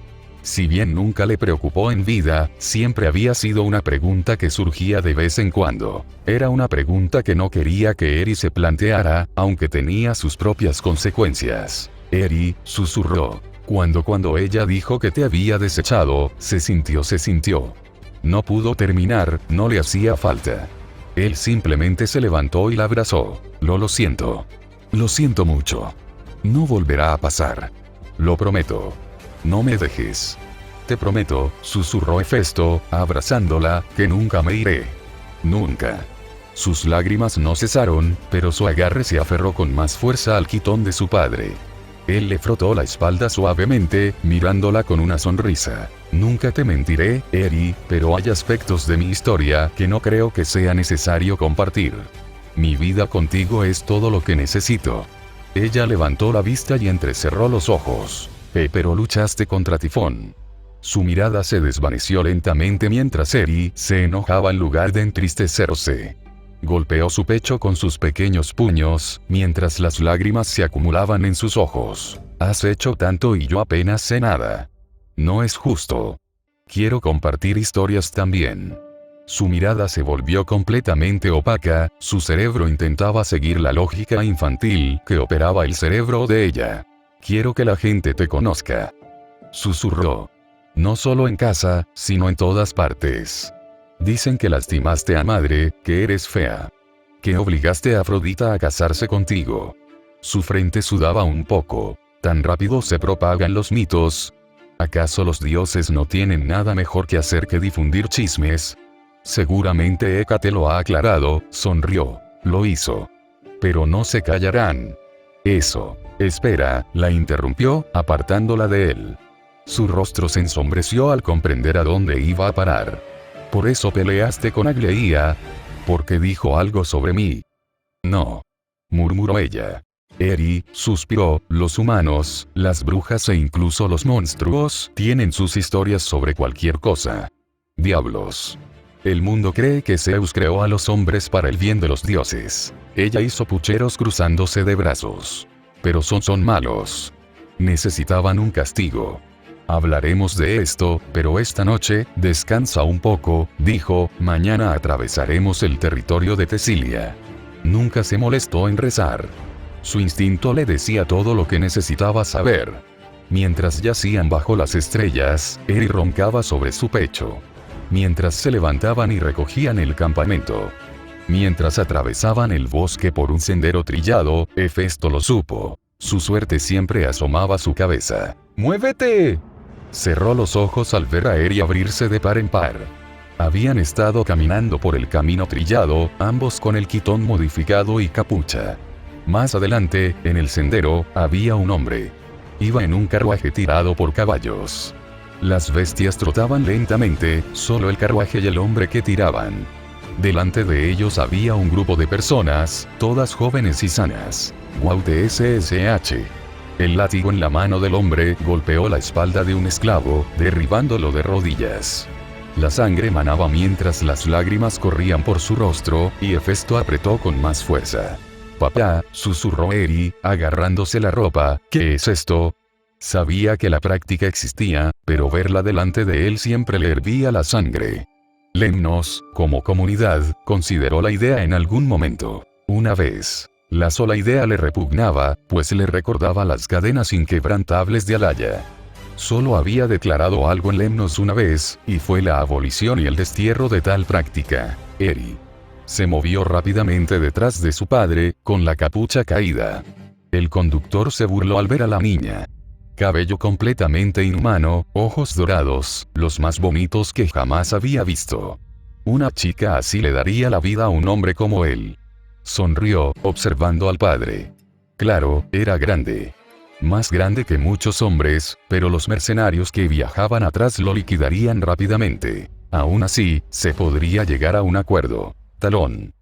Si bien nunca le preocupó en vida, siempre había sido una pregunta que surgía de vez en cuando. Era una pregunta que no quería que Eri se planteara, aunque tenía sus propias consecuencias. Eri, susurró. Cuando ella dijo que te había desechado, se sintió. No pudo terminar, no le hacía falta. Él simplemente se levantó y la abrazó. Lo siento. Lo siento mucho. No volverá a pasar. Lo prometo. No me dejes. Te prometo, susurró Hefesto, abrazándola, que nunca me iré. Nunca. Sus lágrimas no cesaron, pero su agarre se aferró con más fuerza al quitón de su padre. Él le frotó la espalda suavemente, mirándola con una sonrisa. Nunca te mentiré, Eri, pero hay aspectos de mi historia que no creo que sea necesario compartir. Mi vida contigo es todo lo que necesito. Ella levantó la vista y entrecerró los ojos. Pero luchaste contra Tifón. Su mirada se desvaneció lentamente mientras Eri se enojaba en lugar de entristecerse. Golpeó su pecho con sus pequeños puños, mientras las lágrimas se acumulaban en sus ojos. Has hecho tanto y yo apenas sé nada. No es justo. Quiero compartir historias también. Su mirada se volvió completamente opaca, su cerebro intentaba seguir la lógica infantil que operaba el cerebro de ella. Quiero que la gente te conozca. Susurró. No solo en casa, sino en todas partes. Dicen que lastimaste a madre, que eres fea. Que obligaste a Afrodita a casarse contigo. Su frente sudaba un poco. Tan rápido se propagan los mitos. ¿Acaso los dioses no tienen nada mejor que hacer que difundir chismes? Seguramente Hécate lo ha aclarado, sonrió. Lo hizo. Pero no se callarán. Eso. Espera, la interrumpió, apartándola de él. Su rostro se ensombreció al comprender a dónde iba a parar. ¿Por eso peleaste con Aglaia? ¿Porque dijo algo sobre mí? No. Murmuró ella. Eri suspiró. Los humanos, las brujas e incluso los monstruos tienen sus historias sobre cualquier cosa. Diablos. El mundo cree que Zeus creó a los hombres para el bien de los dioses. Ella hizo pucheros cruzándose de brazos. Pero son malos. Necesitaban un castigo. Hablaremos de esto, pero esta noche, descansa un poco, dijo, mañana atravesaremos el territorio de Tesilia. Nunca se molestó en rezar. Su instinto le decía todo lo que necesitaba saber. Mientras yacían bajo las estrellas, Eri roncaba sobre su pecho. Mientras se levantaban y recogían el campamento. Mientras atravesaban el bosque por un sendero trillado, Hefesto lo supo. Su suerte siempre asomaba su cabeza. ¡Muévete! Cerró los ojos al ver a Eri abrirse de par en par. Habían estado caminando por el camino trillado, ambos con el quitón modificado y capucha. Más adelante, en el sendero, había un hombre. Iba en un carruaje tirado por caballos. Las bestias trotaban lentamente, solo el carruaje y el hombre que tiraban. Delante de ellos había un grupo de personas, todas jóvenes y sanas. Guau de SSH. El látigo en la mano del hombre golpeó la espalda de un esclavo, derribándolo de rodillas. La sangre manaba mientras las lágrimas corrían por su rostro, y Hefesto apretó con más fuerza. Papá, susurró Eri, agarrándose la ropa, ¿qué es esto? Sabía que la práctica existía, pero verla delante de él siempre le hervía la sangre. Lemnos, como comunidad, consideró la idea en algún momento. Una vez. La sola idea le repugnaba, pues le recordaba las cadenas inquebrantables de Alaya. Solo había declarado algo en Lemnos una vez, y fue la abolición y el destierro de tal práctica. Eri se movió rápidamente detrás de su padre, con la capucha caída. El conductor se burló al ver a la niña. Cabello completamente inhumano, ojos dorados, los más bonitos que jamás había visto. Una chica así le daría la vida a un hombre como él. Sonrió, observando al padre. Claro, era grande. Más grande que muchos hombres, pero los mercenarios que viajaban atrás lo liquidarían rápidamente. Aún así, se podría llegar a un acuerdo. Talón.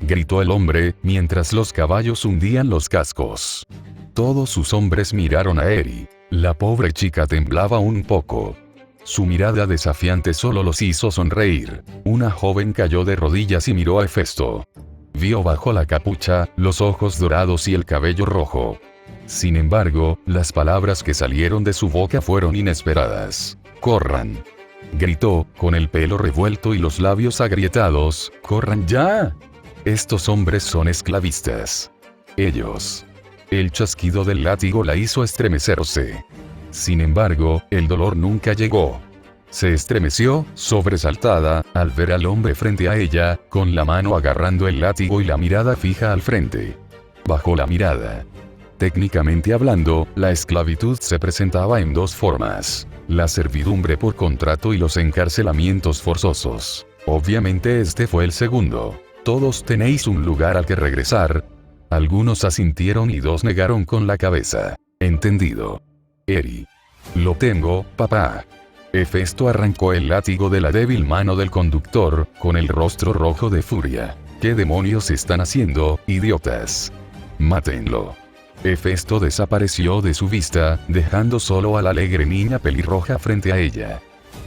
Gritó el hombre, mientras los caballos hundían los cascos. Todos sus hombres miraron a Eri. La pobre chica temblaba un poco. Su mirada desafiante solo los hizo sonreír. Una joven cayó de rodillas y miró a Hefesto. Vio bajo la capucha, los ojos dorados y el cabello rojo. Sin embargo, las palabras que salieron de su boca fueron inesperadas. ¡Corran!, gritó, con el pelo revuelto y los labios agrietados. ¡Corran ya! Estos hombres son esclavistas. Ellos. El chasquido del látigo la hizo estremecerse. Sin embargo, el dolor nunca llegó. Se estremeció, sobresaltada, al ver al hombre frente a ella, con la mano agarrando el látigo y la mirada fija al frente. Bajó la mirada. Técnicamente hablando, la esclavitud se presentaba en dos formas: la servidumbre por contrato y los encarcelamientos forzosos. Obviamente este fue el segundo. Todos tenéis un lugar al que regresar. Algunos asintieron y dos negaron con la cabeza. Entendido. Eri. Lo tengo, papá. Hefesto arrancó el látigo de la débil mano del conductor, con el rostro rojo de furia. ¿Qué demonios están haciendo, idiotas? Mátenlo. Hefesto desapareció de su vista, dejando solo a la alegre niña pelirroja frente a ella.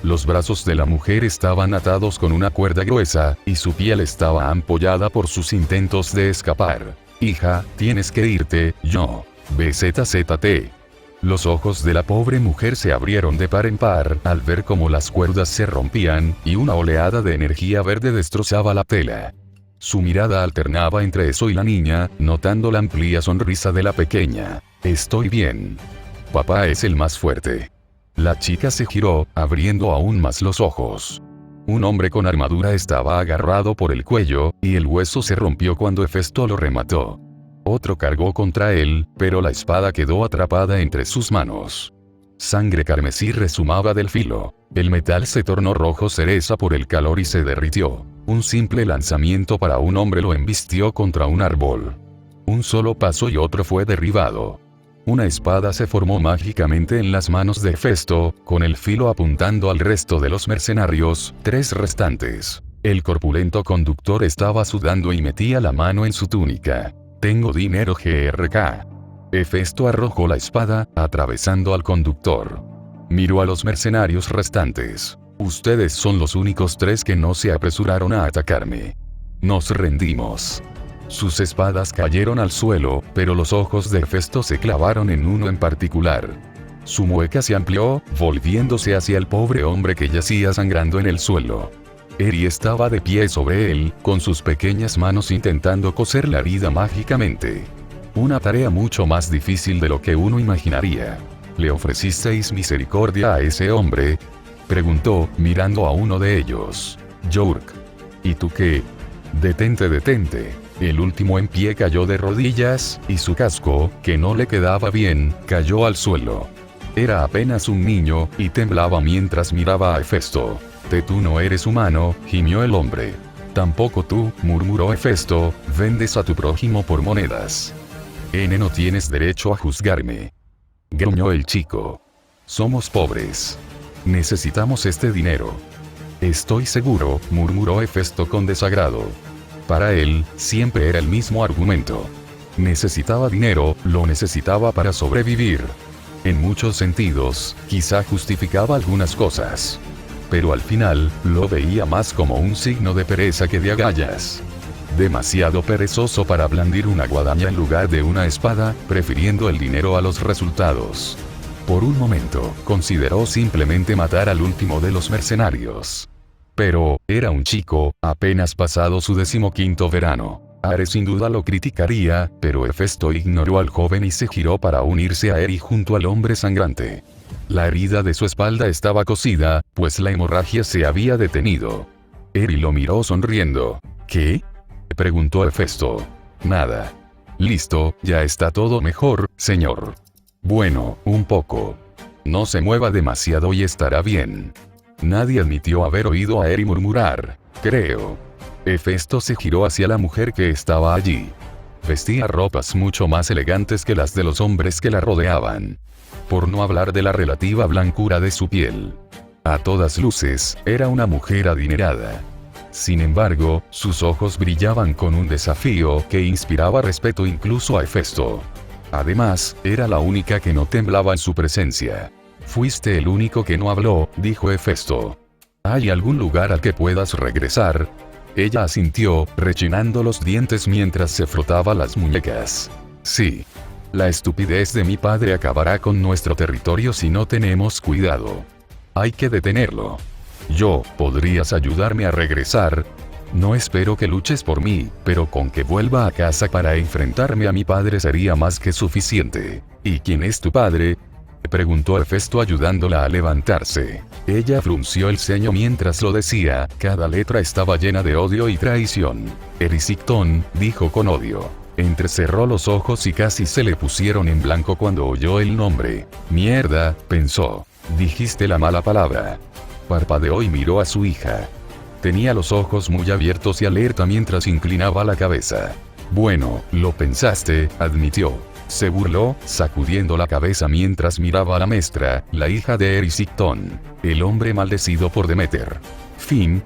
Los brazos de la mujer estaban atados con una cuerda gruesa, y su piel estaba ampollada por sus intentos de escapar. Hija, tienes que irte, yo. BZZT. Los ojos de la pobre mujer se abrieron de par en par al ver cómo las cuerdas se rompían, y una oleada de energía verde destrozaba la tela. Su mirada alternaba entre eso y la niña, notando la amplia sonrisa de la pequeña. Estoy bien. Papá es el más fuerte. La chica se giró, abriendo aún más los ojos. Un hombre con armadura estaba agarrado por el cuello, y el hueso se rompió cuando Hefesto lo remató. Otro cargó contra él, pero la espada quedó atrapada entre sus manos. Sangre carmesí resumaba del filo. El metal se tornó rojo cereza por el calor y se derritió. Un simple lanzamiento para un hombre lo embistió contra un árbol. Un solo paso y otro fue derribado. Una espada se formó mágicamente en las manos de Hefesto, con el filo apuntando al resto de los mercenarios, 3 restantes. El corpulento conductor estaba sudando y metía la mano en su túnica. Tengo dinero GRK. Hefesto arrojó la espada, atravesando al conductor. Miró a los mercenarios restantes. Ustedes son los únicos 3 que no se apresuraron a atacarme. Nos rendimos. Sus espadas cayeron al suelo, pero los ojos de Hefesto se clavaron en uno en particular. Su mueca se amplió, volviéndose hacia el pobre hombre que yacía sangrando en el suelo. Eri estaba de pie sobre él, con sus pequeñas manos intentando coser la herida mágicamente. Una tarea mucho más difícil de lo que uno imaginaría. ¿Le ofrecisteis misericordia a ese hombre?, preguntó, mirando a uno de ellos. York. ¿Y tú qué? Detente, detente. El último en pie cayó de rodillas, y su casco, que no le quedaba bien, cayó al suelo. Era apenas un niño, y temblaba mientras miraba a Hefesto. Tú no eres humano, gimió el hombre. Tampoco tú, murmuró Hefesto, vendes a tu prójimo por monedas. No tienes derecho a juzgarme. Gruñó el chico. Somos pobres. Necesitamos este dinero. Estoy seguro, murmuró Hefesto con desagrado. Para él, siempre era el mismo argumento. Necesitaba dinero, lo necesitaba para sobrevivir. En muchos sentidos, quizá justificaba algunas cosas. Pero al final, lo veía más como un signo de pereza que de agallas. Demasiado perezoso para blandir una guadaña en lugar de una espada, prefiriendo el dinero a los resultados. Por un momento, consideró simplemente matar al último de los mercenarios. Pero, era un chico, apenas pasado su 15º verano. Ares sin duda lo criticaría, pero Hefesto ignoró al joven y se giró para unirse a Eri junto al hombre sangrante. La herida de su espalda estaba cosida, pues la hemorragia se había detenido. Eri lo miró sonriendo. ¿Qué?, preguntó Hefesto. Nada. Listo, ya está todo mejor, señor. Bueno, un poco. No se mueva demasiado y estará bien. Nadie admitió haber oído a Eri murmurar. Creo. Hefesto se giró hacia la mujer que estaba allí. Vestía ropas mucho más elegantes que las de los hombres que la rodeaban. Por no hablar de la relativa blancura de su piel. A todas luces, era una mujer adinerada. Sin embargo, sus ojos brillaban con un desafío que inspiraba respeto incluso a Hefesto. Además, era la única que no temblaba en su presencia. Fuiste el único que no habló, dijo Hefesto. ¿Hay algún lugar al que puedas regresar? Ella asintió, rechinando los dientes mientras se frotaba las muñecas. Sí. La estupidez de mi padre acabará con nuestro territorio si no tenemos cuidado. Hay que detenerlo. Yo, ¿podrías ayudarme a regresar? No espero que luches por mí, pero con que vuelva a casa para enfrentarme a mi padre sería más que suficiente. ¿Y quién es tu padre?, preguntó Hefesto ayudándola a levantarse. Ella frunció el ceño mientras lo decía, cada letra estaba llena de odio y traición. Erisictón, dijo con odio. Entrecerró los ojos y casi se le pusieron en blanco cuando oyó el nombre. Mierda, pensó. Dijiste la mala palabra. Parpadeó y miró a su hija. Tenía los ojos muy abiertos y alerta mientras inclinaba la cabeza. Bueno, lo pensaste, admitió. Se burló, sacudiendo la cabeza mientras miraba a la maestra, la hija de Erisictón. El hombre maldecido por Demeter. Fin.